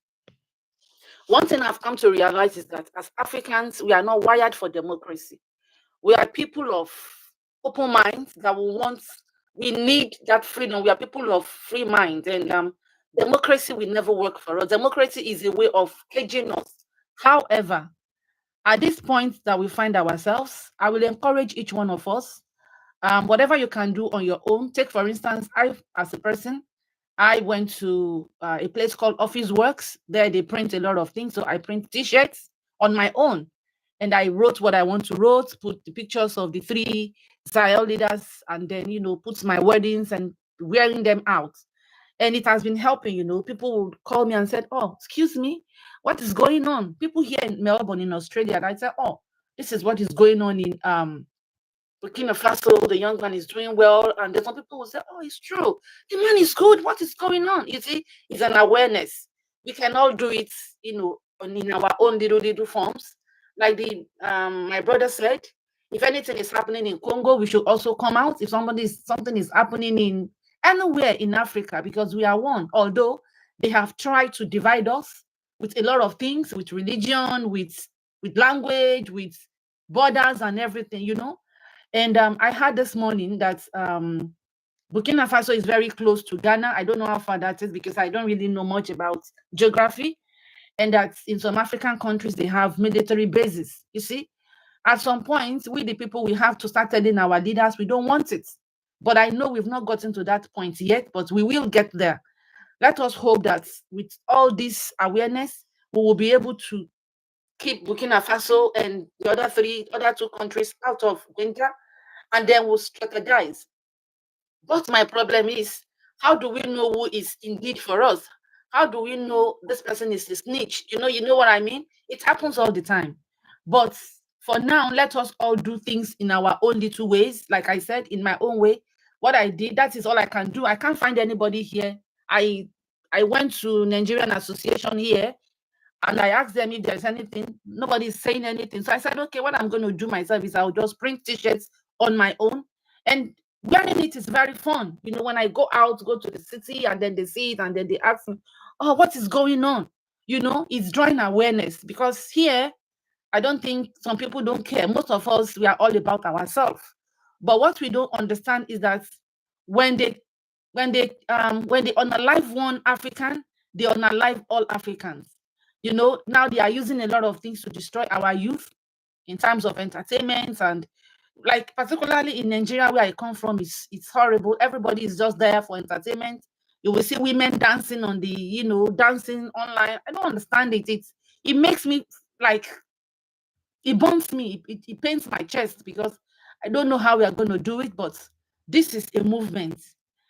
One thing I've come to realize is that as Africans, we are not wired for democracy. We are people of open minds that we need that freedom. We are people of free mind, and democracy will never work for us. Democracy is a way of caging us. However, at this point that we find ourselves, I will encourage each one of us, whatever you can do on your own. Take, for instance, I, as a person, I went to a place called Office Works. There they print a lot of things. So I print t-shirts on my own. And I wrote what I want to write, put the pictures of the 3 Sahel leaders, and then, put my wordings and wearing them out. And it has been helping, People would call me and said, oh, excuse me, what is going on? People here in Melbourne, in Australia, and I said, oh, this is what is going on in Burkina Faso. The young man is doing well. And then some people will say, oh, it's true. The man is good. What is going on? You see, it's an awareness. We can all do it, in our own little forms. Like my brother said, if anything is happening in Congo, we should also come out. If something is happening in anywhere in Africa, because we are one. Although they have tried to divide us with a lot of things, with religion, with language, with borders and everything, And I heard this morning that Burkina Faso is very close to Ghana. I don't know how far that is because I don't really know much about geography. And that in some African countries, they have military bases. You see, at some point, we the people, we have to start telling our leaders we don't want it. But I know we've not gotten to that point yet, but we will get there. Let us hope that with all this awareness, we will be able to keep Burkina Faso and the other 2 countries out of danger, and then we'll strategize. But my problem is, how do we know who is indeed for us? How do we know this person is a snitch? You know what I mean? It happens all the time. But for now, let us all do things in our own little ways. Like I said, in my own way. What I did, that is all I can do. I can't find anybody here. I went to Nigerian Association here and I asked them if there's anything. Nobody's saying anything. So I said, okay, what I'm going to do myself is I'll just print t-shirts on my own. And wearing it is very fun. When I go to the city and then they see it and then they ask me, oh, what is going on? It's drawing awareness because here, I don't think some people don't care. Most of us, we are all about ourselves. But what we don't understand is that when they unalive one African, they unalive all Africans. Now they are using a lot of things to destroy our youth in terms of entertainment, and like particularly in Nigeria where I come from, it's horrible. Everybody is just there for entertainment. You will see women dancing on the, dancing online. I don't understand it. It makes me like, it burns me. It pains my chest because I don't know how we are going to do it, but this is a movement.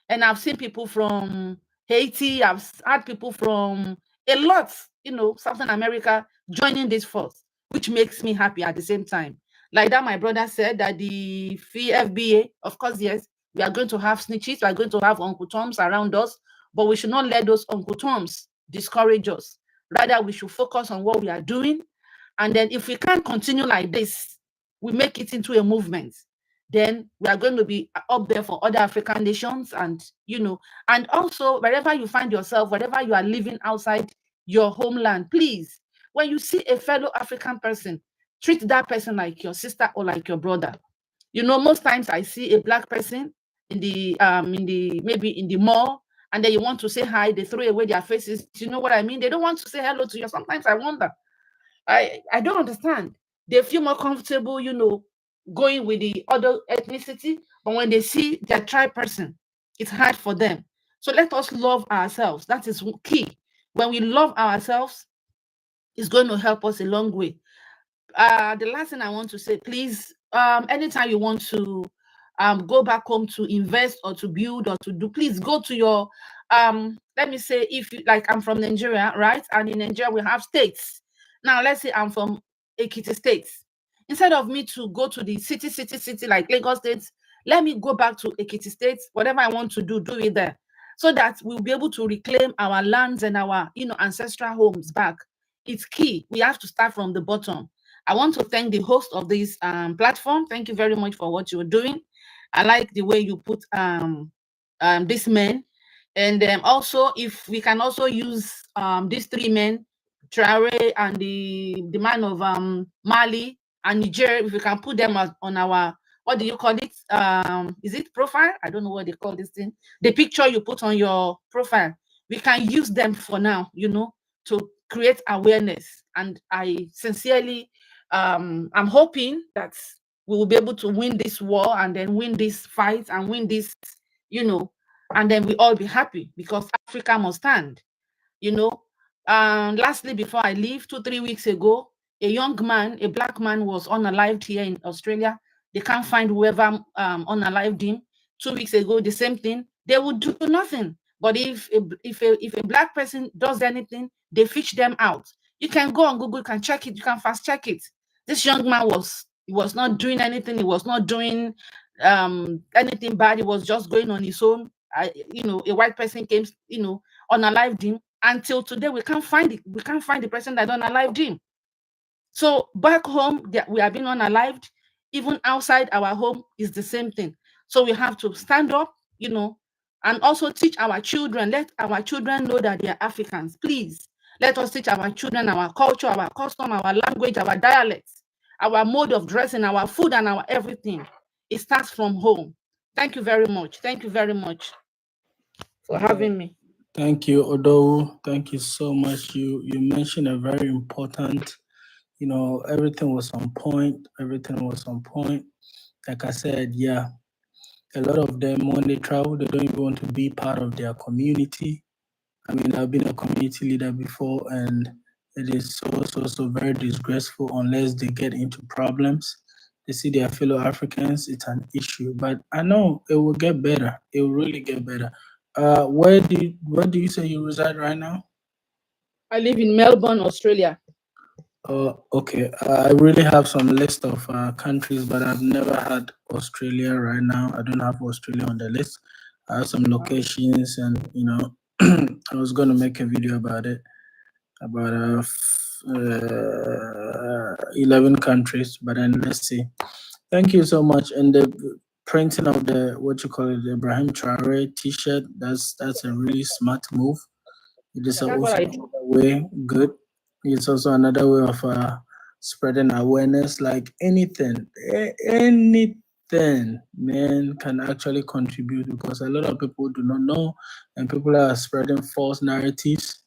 And I've seen people from Haiti. I've had people from a lot, Southern America joining this force, which makes me happy at the same time. Like that, my brother said that the FBA, of course, yes, we are going to have snitches. We are going to have Uncle Toms around us, but we should not let those Uncle Toms discourage us. Rather, we should focus on what we are doing. And then if we can't continue like this, we make it into a movement, then we are going to be up there for other African nations. And, and also wherever you find yourself, wherever you are living outside your homeland, please, when you see a fellow African person, treat that person like your sister or like your brother. Most times I see a Black person in the maybe in the mall, and then you want to say hi, they throw away their faces. You know what I mean? They don't want to say hello to you. Sometimes I wonder. I don't understand. They feel more comfortable, going with the other ethnicity, but when they see their tribe person, it's hard for them. So let us love ourselves. That is key. When we love ourselves, it's going to help us a long way. The last thing I want to say, please, anytime you want to go back home to invest or to build or to do, please go to your let me say, if you, like, I'm from Nigeria, right? And in Nigeria we have states. Now let's say I'm from Ekiti State. Instead of me to go to the city like Lagos State, let me go back to Ekiti State. Whatever I want to do it there, so that we'll be able to reclaim our lands and our, ancestral homes back. It's key. We have to start from the bottom. I want to thank the host of this platform. Thank you very much for what you're doing. I like the way you put this men. And also, if we can also use these three men, Traore and the man of Mali and Niger, if we can put them on our, what do you call it? Is it profile? I don't know what they call this thing. The picture you put on your profile. We can use them for now, to create awareness. And I sincerely, I'm hoping that we will be able to win this war and then win this fight and win this, and then we all be happy, because Africa must stand. Lastly, before I leave, 2-3 weeks ago, a young man, a black man, was unalived here in Australia. They can't find whoever unalived him. 2 weeks ago, the same thing. They would do nothing. But if a black person does anything, they fish them out. You can go on Google, you can check it, you can fast check it. This young man was not doing anything. He was not doing anything bad. He was just going on his own. A white person came, unalived him. Until today, we can't find it. We can't find the person that unalived him. So back home, we are being unalived. Even outside our home is the same thing. So we have to stand up, and also teach our children. Let our children know that they are Africans. Please, let us teach our children our culture, our custom, our language, our dialects, our mode of dressing, our food, and our everything. It starts from home. Thank you very much. Thank you very much for having me. Thank you, Odo. Thank you so much. You mentioned a very important, everything was on point. Everything was on point. Like I said, yeah, a lot of them, when they travel, they don't even want to be part of their community. I mean, I've been a community leader before, and it is so very disgraceful unless they get into problems. They see their fellow Africans, it's an issue. But I know it will get better. It will really get better. Where do you say you reside right now? I live in Melbourne, Australia. Okay. I really have some list of countries, but I've never had Australia right now. I don't have Australia on the list. I have some locations, and I was going to make a video about it, about 11 countries, but then let's see. Thank you so much. And the printing of the, what you call it, the Ibrahim Traore t-shirt, that's a really smart move. It is also another way good. It's also another way of spreading awareness. Like anything man can actually contribute, because a lot of people do not know, and people are spreading false narratives,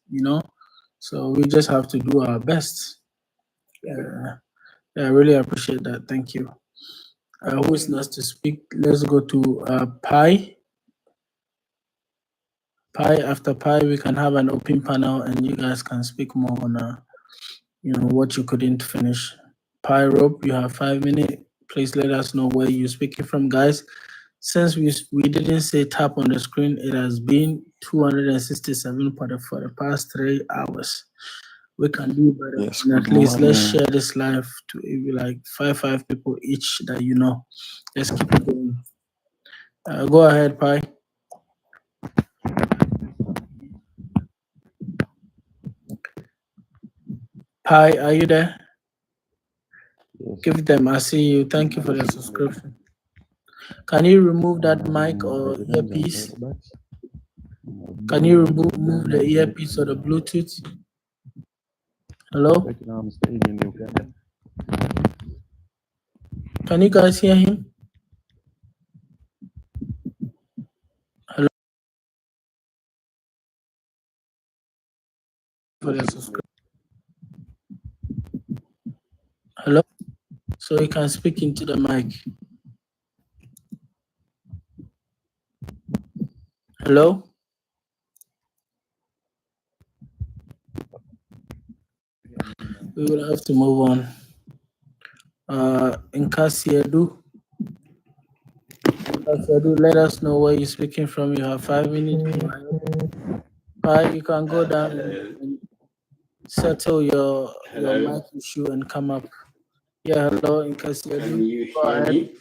so we just have to do our best. I really appreciate that. Thank you. Who is next to speak? Let's go to Pi. After Pi, we can have an open panel, and you guys can speak more on what you couldn't finish. Pi Rope, you have 5 minutes. Please let us know where you're speaking from, guys. Since we didn't say tap on the screen, it has been 267 for the past 3 hours. We can do better. Yes, And at least let's share this live to maybe like five people each that you know. Let's keep it going. Go ahead, Pi. Pi, are you there? Yes. Give them. I see you. Thank you for the subscription. Can you remove that mic or earpiece? Can you remove the earpiece or the Bluetooth? Hello? Can you guys hear him? Hello? For the subscription. Hello? So you can speak into the mic. Hello? We will have to move on. Nkasiedu, let us know where you're speaking from. You have 5 minutes. Alright, you can go down and settle your mic issue and come up. Yeah, hello, in case you're Can you go hear ahead. me?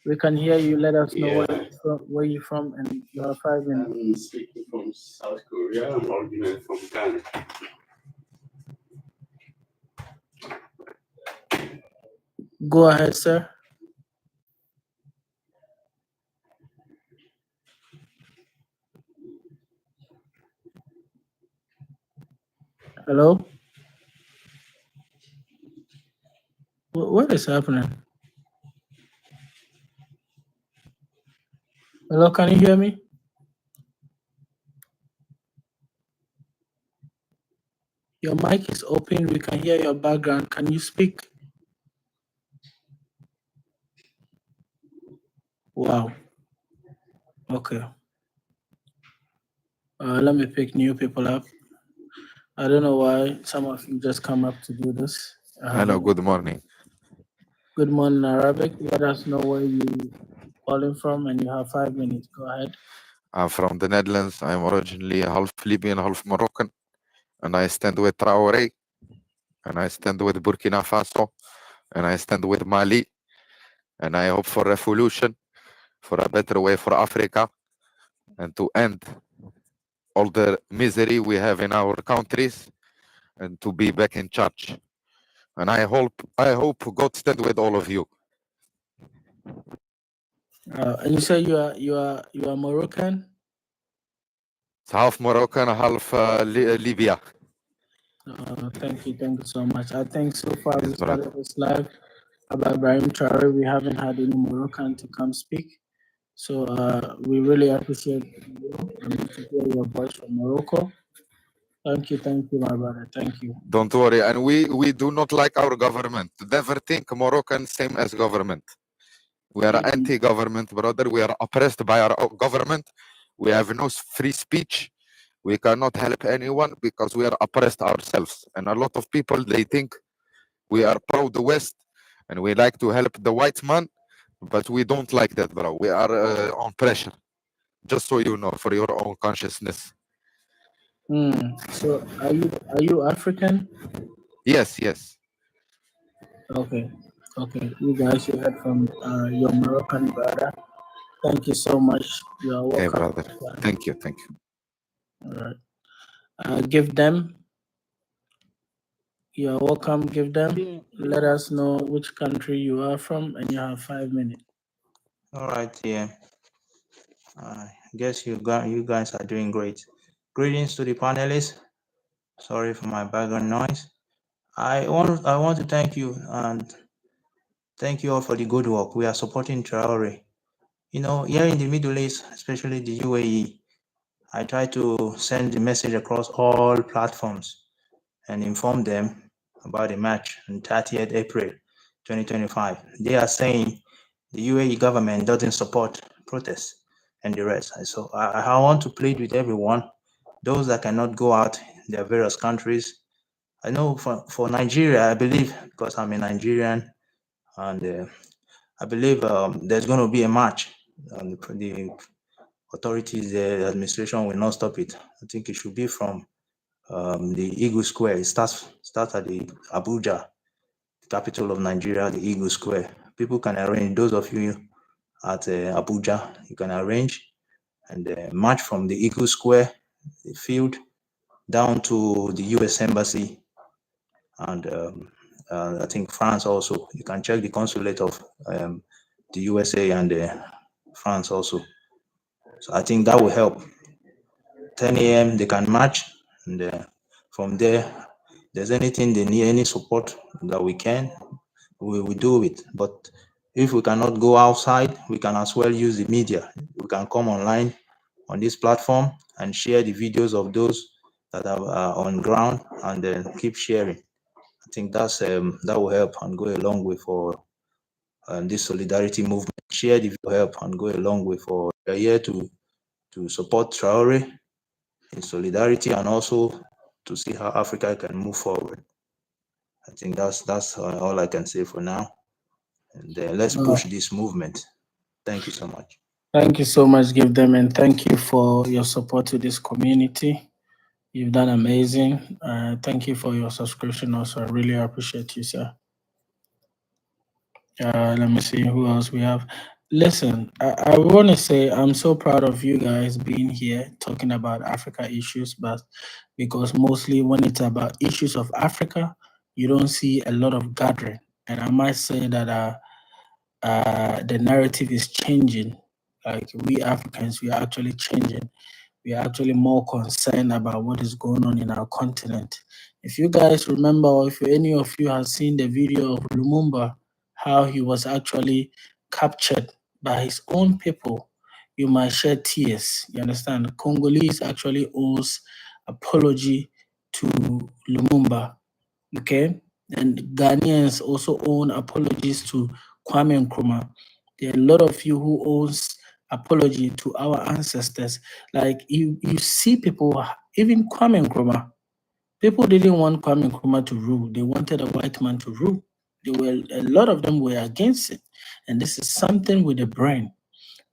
We can hear you. Let us know Yeah, where you're from, and you have 5 minutes. I'm speaking from South Korea. I'm originally from Ghana. Go ahead, sir. Hello? What is happening? Hello, can you hear me? Your mic is open. We can hear your background. Can you speak? Wow. Okay. Let me pick new people up. I don't know why some of you just come up to do this. Hello, good morning. Good morning, Arabic. Let us know where you calling from, and you have 5 minutes. Go ahead. I'm from the Netherlands. I'm originally half Libyan, half Moroccan, and I stand with Traoré, and I stand with Burkina Faso, and I stand with Mali, and I hope for revolution, for a better way for Africa, and to end all the misery we have in our countries, and to be back in charge. And I hope God stand with all of you. And you say you are Moroccan? It's half Moroccan, half Libya. Thank you so much. I think so far we Yes, brother. started this live about Ibrahim Traore. We haven't had any Moroccan to come speak. So we really appreciate you and to hear your voice from Morocco. Thank you, my brother. Thank you. Don't worry, and we do not like our government. Never think Moroccan same as government. We are anti-government, brother. We are oppressed by our own government. We have no free speech. We cannot help anyone because we are oppressed ourselves. And a lot of people, they think we are pro the West and we like to help the white man, but we don't like that, bro. We are on pressure. Just so you know, for your own consciousness. So are you African? Yes. Okay. You guys, you heard from your Moroccan brother. Thank you so much. You are welcome. Okay, brother. Thank you. All right. Give them. You are welcome. Give them. Let us know which country you are from, and you have 5 minutes. All right, yeah. I guess you guys are doing great. Greetings to the panelists. Sorry for my background noise. I want to thank you and thank you all for the good work. We are supporting Traore. You know, here in the Middle East, especially the UAE, I try to send the message across all platforms and inform them about the match on 30th April 2025. They are saying the UAE government doesn't support protests and the rest. So I want to plead with everyone, those that cannot go out in their various countries. I know for Nigeria, I believe, because I'm a Nigerian, and I believe there's going to be a march. The authorities, the administration will not stop it. I think it should be from the Eagle Square. It starts at the Abuja, the capital of Nigeria, the Eagle Square. People can arrange, those of you at Abuja, you can arrange and march from the Eagle Square, the field, down to the US Embassy, and I think France also. You can check the consulate of the USA and France also. So I think that will help. 10 a.m. they can march, and from there, if there's anything they need, any support that we can, we will do it. But if we cannot go outside, we can as well use the media. We can come online on this platform and share the videos of those that are on ground, and then keep sharing. I think that's that will help and go a long way for this solidarity movement. Share the video, help and go a long way for we are here to support Traore in solidarity and also to see how Africa can move forward. I think that's all I can say for now. And let's push this movement. Thank you so much. Thank you so much, Give them, and thank you for your support to this community. You've done amazing. Thank you for your subscription also. I really appreciate you, sir. Let me see who else we have. Listen, I want to say I'm so proud of you guys being here talking about Africa issues, but because mostly when it's about issues of Africa, you don't see a lot of gathering. And I might say that the narrative is changing. Like we Africans, we are actually changing. We are actually more concerned about what is going on in our continent. If you guys remember, or if any of you have seen the video of Lumumba, how he was actually captured by his own people, you might shed tears. You understand? Congolese actually owes apology to Lumumba. Okay? And Ghanaians also own apologies to Kwame Nkrumah. There are a lot of you who owes apology to our ancestors. Like you see people, even Kwame Nkrumah, people didn't want Kwame Nkrumah to rule. They wanted a white man to rule. A lot of them were against it. And this is something with the brain.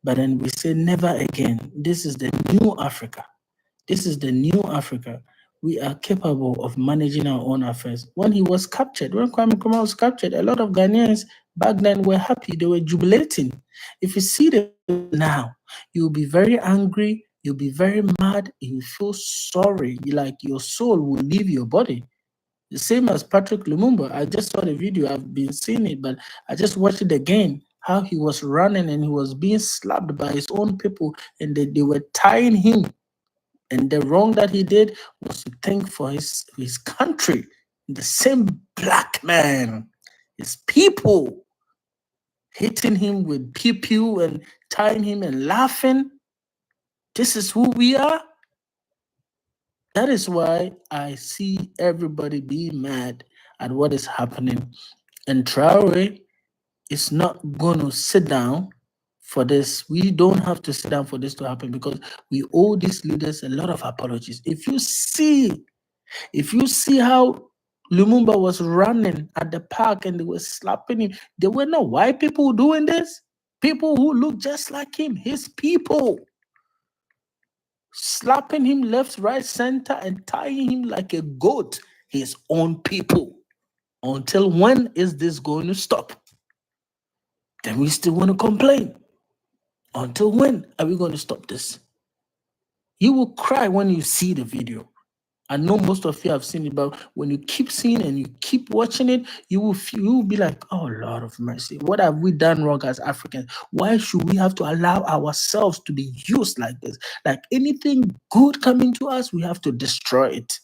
But then we say never again. This is the new Africa. This is the new Africa. We are capable of managing our own affairs. When he was captured, when Kwame Nkrumah was captured, a lot of Ghanaians back then were happy. They were jubilating. If you see them now, you'll be very angry. You'll be very mad. You feel sorry. Like your soul will leave your body. The same as Patrick Lumumba. I just saw the video. I've been seeing it, but I just watched it again. How he was running and he was being slapped by his own people, and they were tying him. And the wrong that he did was to think for his country. The same black man, his people, hitting him with pew pew and tying him and laughing. This is who we are. That is why I see everybody being mad at what is happening. And Traore is not going to sit down for this. We don't have to sit down for this to happen because we owe these leaders a lot of apologies. If you see how Lumumba was running at the park and they were slapping him, there were no white people doing this. People who look just like him, his people, slapping him left, right, center, and tying him like a goat, his own people. Until when is this going to stop? Then we still want to complain. Until when are we going to stop this? You will cry when you see the video. I know most of you have seen it, but when you keep seeing and you keep watching it, you will be like, oh, Lord of mercy, what have we done wrong as Africans? Why should we have to allow ourselves to be used like this? Like anything good coming to us, we have to destroy it.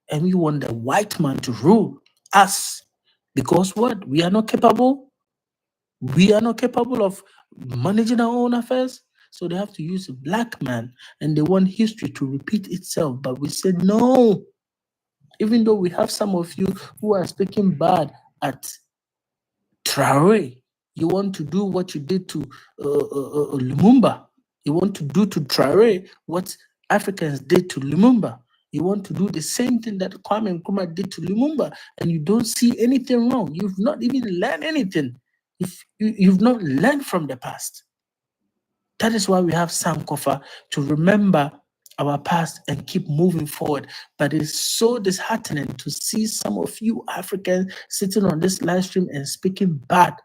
And we want the white man to rule us. Because what? We are not capable. We are not capable of managing our own affairs. So they have to use a black man, and they want history to repeat itself. But we said no. Even though we have some of you who are speaking bad at Traore, you want to do what you did to Lumumba. You want to do to Traore what Africans did to Lumumba. You want to do the same thing that Kwame Nkrumah did to Lumumba, and you don't see anything wrong. You've not even learned anything. You've not learned from the past. That is why we have Sankofa, to remember our past and keep moving forward. But it's so disheartening to see some of you Africans sitting on this live stream and speaking bad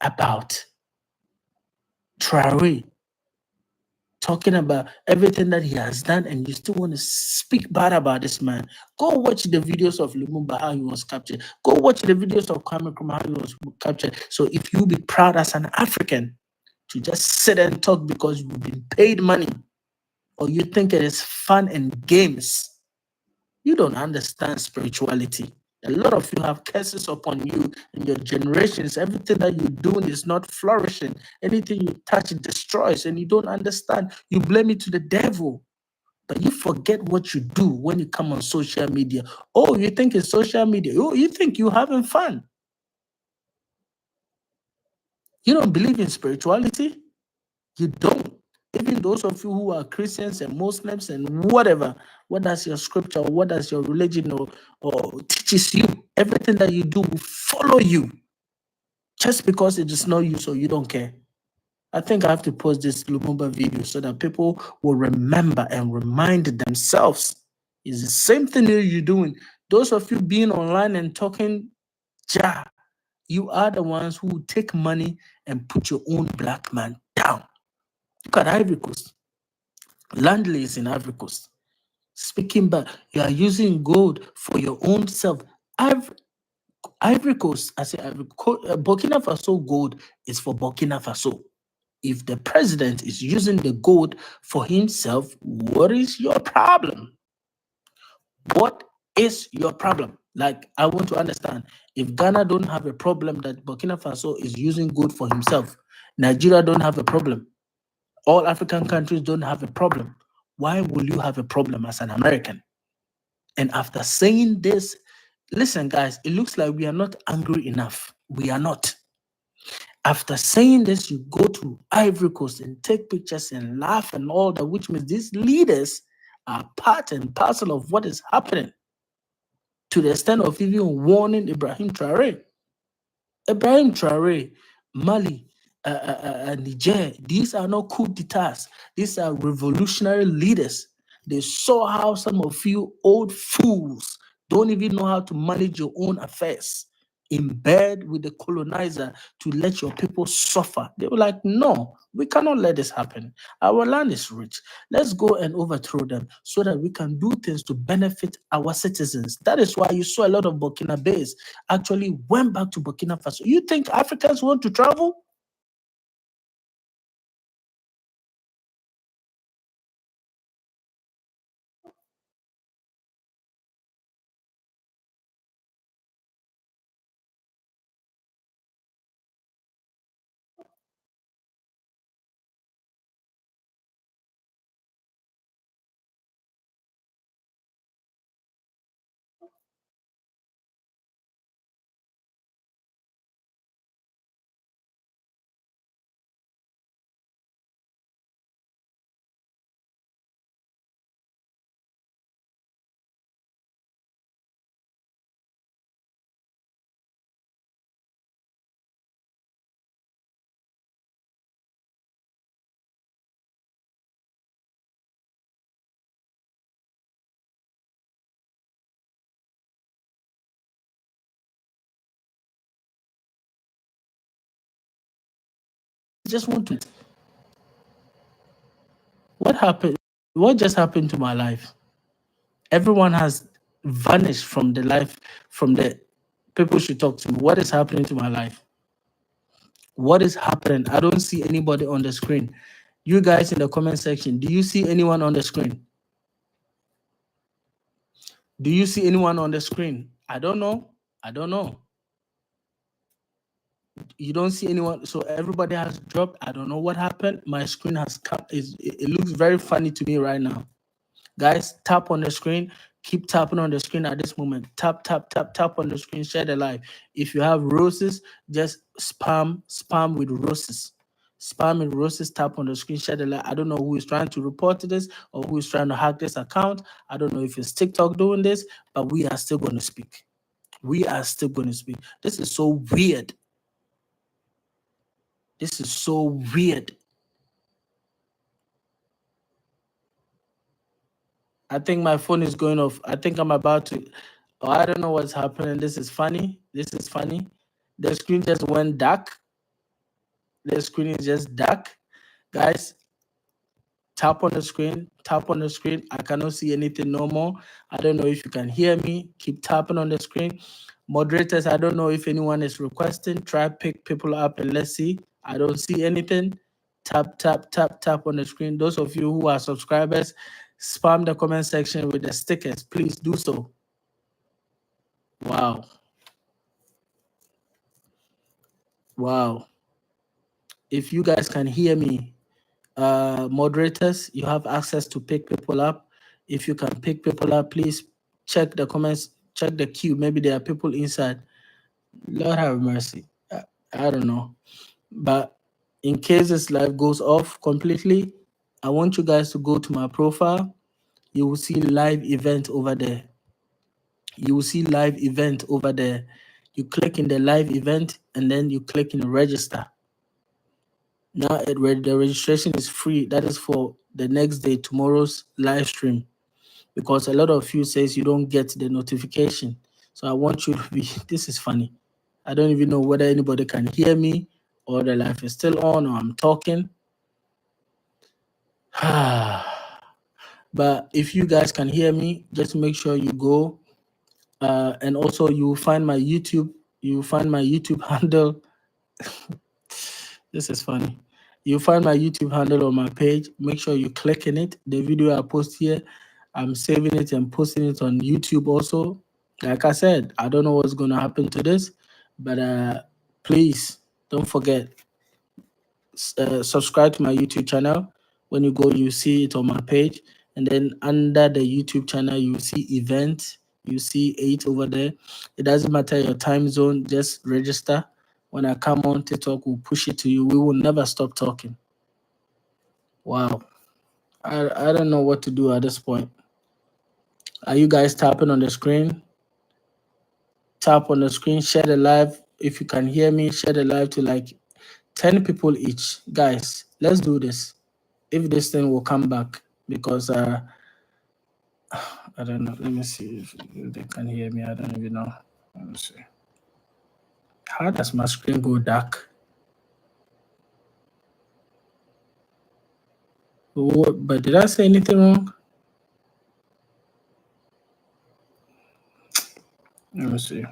about Traore, talking about everything that he has done, and you still want to speak bad about this man. Go watch the videos of Lumumba, how he was captured. Go watch the videos of Kwame Nkrumah, how he was captured. So if you be proud as an African to just sit and talk because you've been paid money, or you think it is fun and games, you don't understand spirituality. A lot of you have curses upon you and your generations. Everything that you're doing is not flourishing. Anything you touch, it destroys, and you don't understand. You blame it to the devil. But you forget what you do when you come on social media. Oh, you think it's social media. Oh, you think you're having fun. You don't believe in spirituality. You don't. Even those of you who are Christians and Muslims and whatever, what does your scripture, what does your religion or teaches you? Everything that you do will follow you. Just because it is not you, so you don't care. I think I have to post this Lumumba video so that people will remember and remind themselves It's the same thing that you're doing. Those of you being online and talking, you are the ones who take money and put your own black man down. Look at Ivory Coast. Landlords in Ivory Coast. Speaking back, you are using gold for your own self. Ivory Coast, I say Burkina Faso gold is for Burkina Faso. If the president is using the gold for himself, what is your problem? What is your problem? Like, I want to understand. If Ghana don't have a problem that Burkina Faso is using gold for himself, Nigeria don't have a problem, all African countries don't have a problem, why will you have a problem as an American? And after saying this, listen, guys, it looks like we are not angry enough. We are not. After saying this, you go to Ivory Coast and take pictures and laugh and all that, which means these leaders are part and parcel of what is happening, to the extent of even warning Ibrahim Traore. Ibrahim Traore, Mali, Niger, these are not coup d'etats. These are revolutionary leaders. They saw how some of you old fools don't even know how to manage your own affairs, in bed with the colonizer to let your people suffer. They were like, no, we cannot let this happen. Our land is rich. Let's go and overthrow them so that we can do things to benefit our citizens. That is why you saw a lot of Burkinabés actually went back to Burkina Faso. You think Africans want to travel? Just want to. What happened? What just happened to my life? Everyone has vanished from the life, from the people should talk to me. What is happening to my life? What is happening? I don't see anybody on the screen. You guys in the comment section, do you see anyone on the screen? Do you see anyone on the screen? I don't know. I don't know. You don't see anyone, so everybody has dropped. I don't know what happened. My screen has come. It looks very funny to me right now. Guys, tap on the screen. Keep tapping on the screen at this moment. Tap, tap, tap, tap on the screen. Share the live. If you have roses, just spam with roses. Spam with roses. Tap on the screen. Share the live. I don't know who is trying to report to this or who is trying to hack this account. I don't know if it's TikTok doing this, but we are still going to speak. We are still going to speak. This is so weird. This is so weird. I think my phone is going off. I think I'm about to. Oh, I don't know what's happening. This is funny. This is funny. The screen just went dark. The screen is just dark. Guys, tap on the screen. Tap on the screen. I cannot see anything no more. I don't know if you can hear me. Keep tapping on the screen. Moderators, I don't know if anyone is requesting. Try pick people up and let's see. I don't see anything. Tap, tap, tap, tap on the screen. Those of you who are subscribers, spam the comment section with the stickers. Please do so. Wow. Wow. If you guys can hear me, moderators, you have access to pick people up. If you can pick people up, please check the comments, check the queue. Maybe there are people inside. Lord have mercy. I don't know. But in case this live goes off completely, I want you guys to go to my profile. You will see live event over there. You will see live event over there. You click in the live event and then you click in register. Now the registration is free. That is for the next day, tomorrow's live stream. because a lot of you says you don't get the notification. So I want you to be, this is funny. I don't even know whether anybody can hear me or the live is still on or I'm talking. But if you guys can hear me, just make sure you go. And also you will find my YouTube. You will find my YouTube handle. This is funny. You'll find my YouTube handle on my page. Make sure you click in it. The video I post here, I'm saving it and posting it on YouTube also. Like I said, I don't know what's going to happen to this, but please don't forget, subscribe to my YouTube channel. When you go, you see it on my page. And then under the YouTube channel, you see events. You see 8 over there. It doesn't matter your time zone, just register. When I come on TikTok, we'll push it to you. We will never stop talking. Wow. I don't know what to do at this point. Are you guys tapping on the screen? Tap on the screen, share the live. If you can hear me, share the live to like 10 people each. Guys, let's do this. If this thing will come back, because I don't know. Let me see if they can hear me. I don't even know. Let me see. How does my screen go dark? What, but did I say anything wrong? Let me see.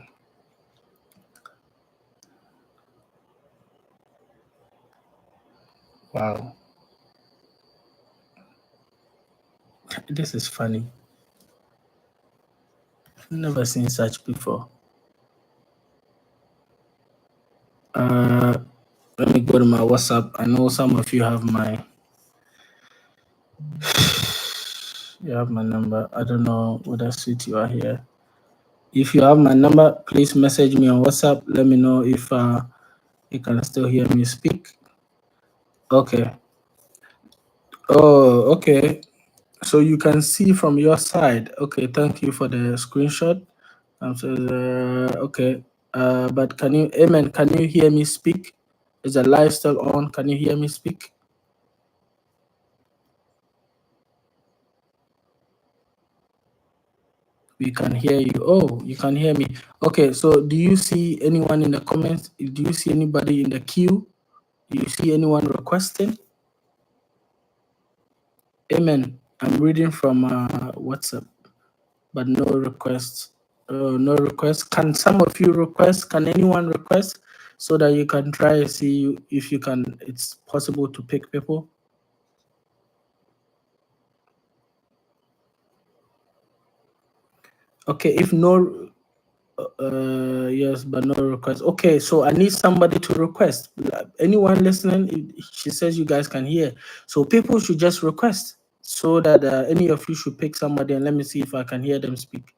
Wow. This is funny. I've never seen such before. Let me go to my WhatsApp. I know some of you have my number. I don't know whether suit you are here. If you have my number, please message me on WhatsApp. Let me know if you can still hear me speak. Okay. Oh, okay. So you can see from your side. Okay, thank you for the screenshot. Okay. But can you, Amen, can you hear me speak? Is the live still on? Can you hear me speak? We can hear you. Oh, you can hear me. Okay, so do you see anyone in the comments? Do you see anybody in the queue? Do you see anyone requesting? Amen. I'm reading from WhatsApp, but no requests. No requests. Can some of you request? Can anyone request so that you can try and see if you can? It's possible to pick people. Okay, if no, yes, but no request. Okay, so I need somebody to request. Anyone listening? She says you guys can hear. So people should just request so that any of you should pick somebody, and let me see if I can hear them speak.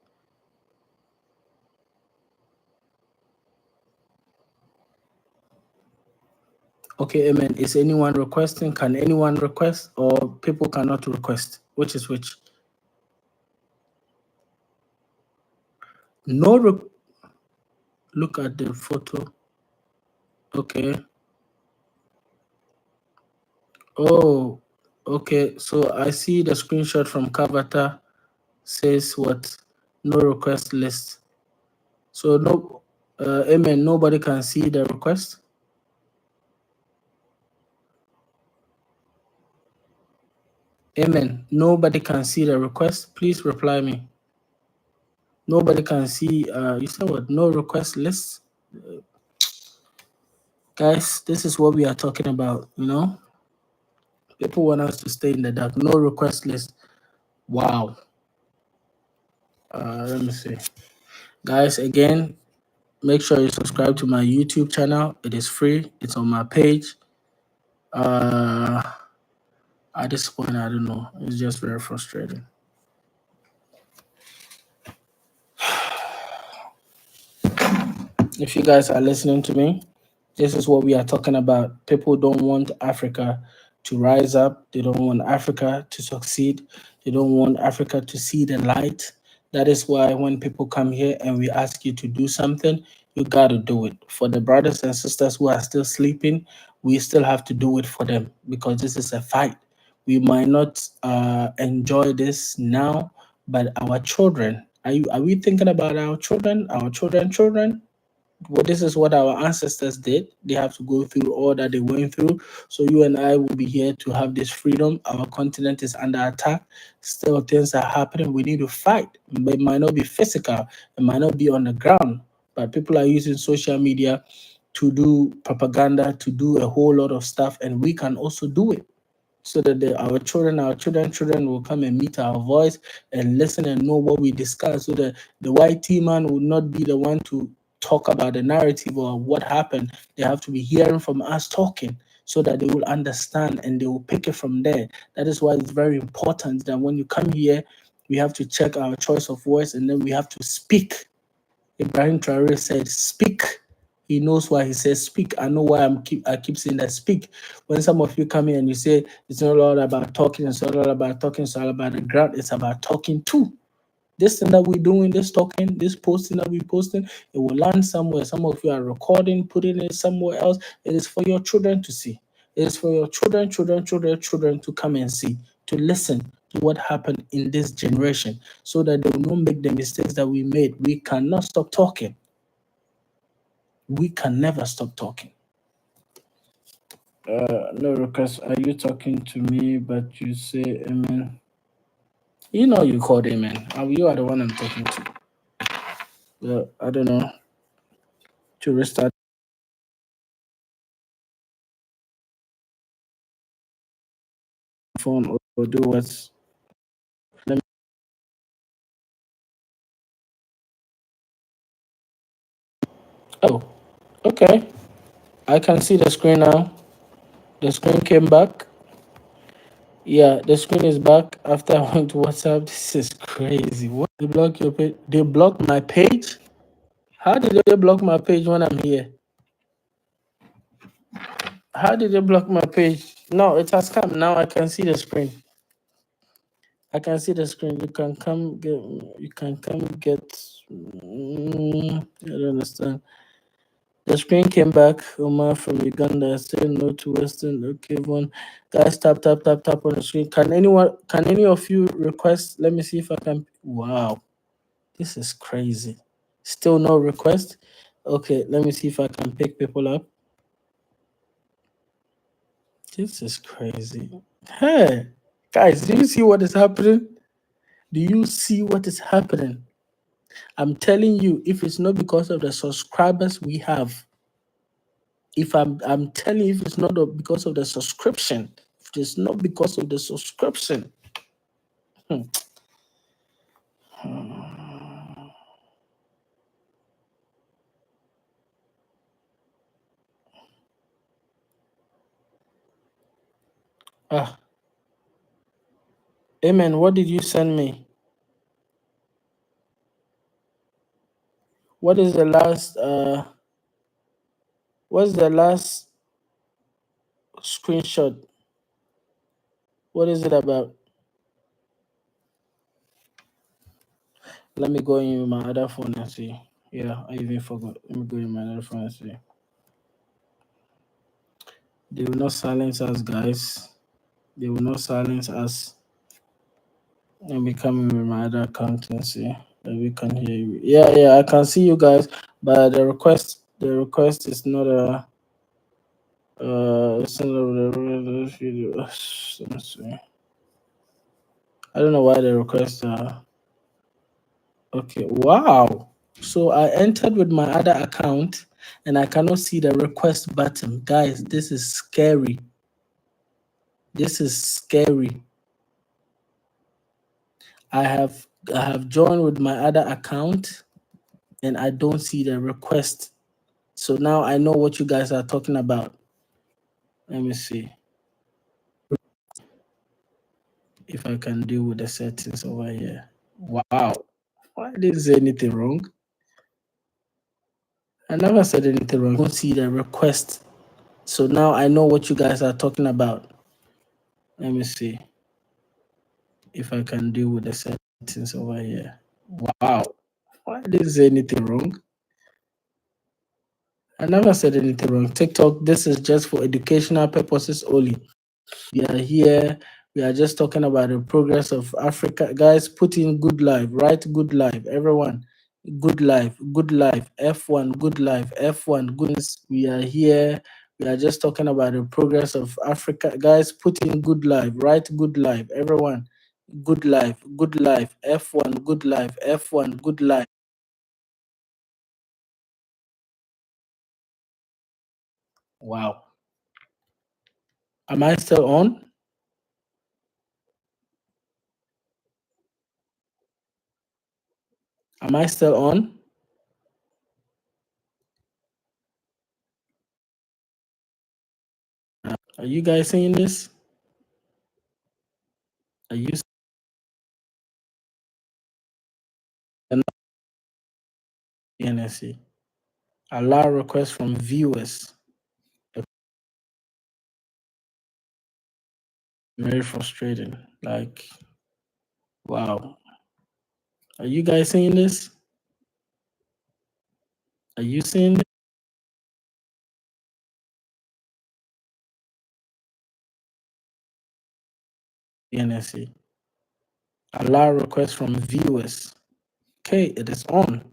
Okay, Amen. Is anyone requesting? Can anyone request, or people cannot request? Which is which? No. Look at the photo. Okay. Oh, okay. So I see the screenshot from Kavata says what? No request list. So no, Amen. Nobody can see the request. Amen. Nobody can see the request. Please reply me. Nobody can see. You said what? No request list. Guys, this is what we are talking about. You know, people want us to stay in the dark. No request list. Wow. Let me see. Guys, again, make sure you subscribe to my YouTube channel. It is free. It's on my page. At this point, I don't know. It's just very frustrating. If you guys are listening to me, this is what we are talking about. People don't want Africa to rise up. They don't want Africa to succeed. They don't want Africa to see the light. That is why when people come here and we ask you to do something, you got to do it. For the brothers and sisters who are still sleeping, we still have to do it for them because this is a fight. We might not enjoy this now, But our children, are we thinking about our children, children? Well, this is what our ancestors did. They have to go through all that they went through. So you and I will be here to have this freedom. Our continent is under attack. Still, things are happening. We need to fight. It might not be physical. It might not be on the ground. But people are using social media to do propaganda, to do a whole lot of stuff, and we can also do it. So that our children will come and meet our voice and listen and know what we discuss. So that the white man will not be the one to talk about the narrative or what happened. They have to be hearing from us talking so that they will understand and they will pick it from there. That is why it's very important that when you come here, we have to check our choice of words and then we have to speak. Ibrahim Traore said, speak. He knows why he says speak. I know why I keep saying that speak. When some of you come here and you say it's not all about talking, it's not all about talking, it's all about the ground, it's about talking too. This thing that we're doing, this talking, this posting that we're posting, it will land somewhere. Some of you are recording, putting it somewhere else. It is for your children to see. It is for your children to come and see, to listen to what happened in this generation so that they will not make the mistakes that we made. We cannot stop talking. We can never stop talking. No request. Are you talking to me, but you say amen? You know you called amen. You are the one I'm talking to. Well, I don't know. To restart phone or do what? Let me. Oh, okay. I can see the screen now. The screen came back. Yeah, the screen is back after I went to WhatsApp. This is crazy. What? They block your page? They blocked my page? How did they block my page when I'm here? How did they block my page? No, it has come. Now I can see the screen. I can see the screen. You can come get. I don't understand. The screen came back. Omar from Uganda saying no to Western. Okay, everyone. Guys, tap on the screen. Can any of you request? Let me see if I can. Wow, this is crazy. Still no request. Okay, let me see if I can pick people up. This is crazy. Hey, guys, do you see what is happening? Do you see what is happening? I'm telling you, if it's not because of the subscribers we have, if I'm telling you, if it's not because of the subscription, if it's not because of the subscription, Amen. What did you send me? What is the last? What's the last screenshot? What is it about? Let me go in my other phone and see. Yeah, I even forgot. Let me go in my other phone and see. They will not silence us, guys. They will not silence us. Let me come in with my other account and see that we can hear you. Yeah, I can see you guys, but the request is not a. It's not a video. Let me see. I don't know why the request. Okay. Wow. So I entered with my other account, and I cannot see the request button, guys. This is scary. This is scary. I have joined with my other account, and I don't see the request. So now I know what you guys are talking about. Let me see if I can deal with the settings over here. Wow. I didn't say anything wrong. I never said anything wrong. I don't see the request. So now I know what you guys are talking about. Let me see if I can deal with the settings over here. Wow. I didn't say anything wrong. I never said anything wrong. TikTok, this is just for educational purposes only. We are here. We are just talking about the progress of Africa. Guys, put in good life, right? Good life, everyone. Good life, F1, good life, F1, goodness. We are here. We are just talking about the progress of Africa. Guys, put in good life, right? Good life, everyone. Good life, F1, good life, F1, good life. Wow. Am I still on? Am I still on? Are you guys seeing this? Are you seeing NSC? Allow requests from viewers. Very frustrating. Like, wow. Are you guys seeing this? Are you seeing this? NSC. Allow requests from viewers. Okay, it is on.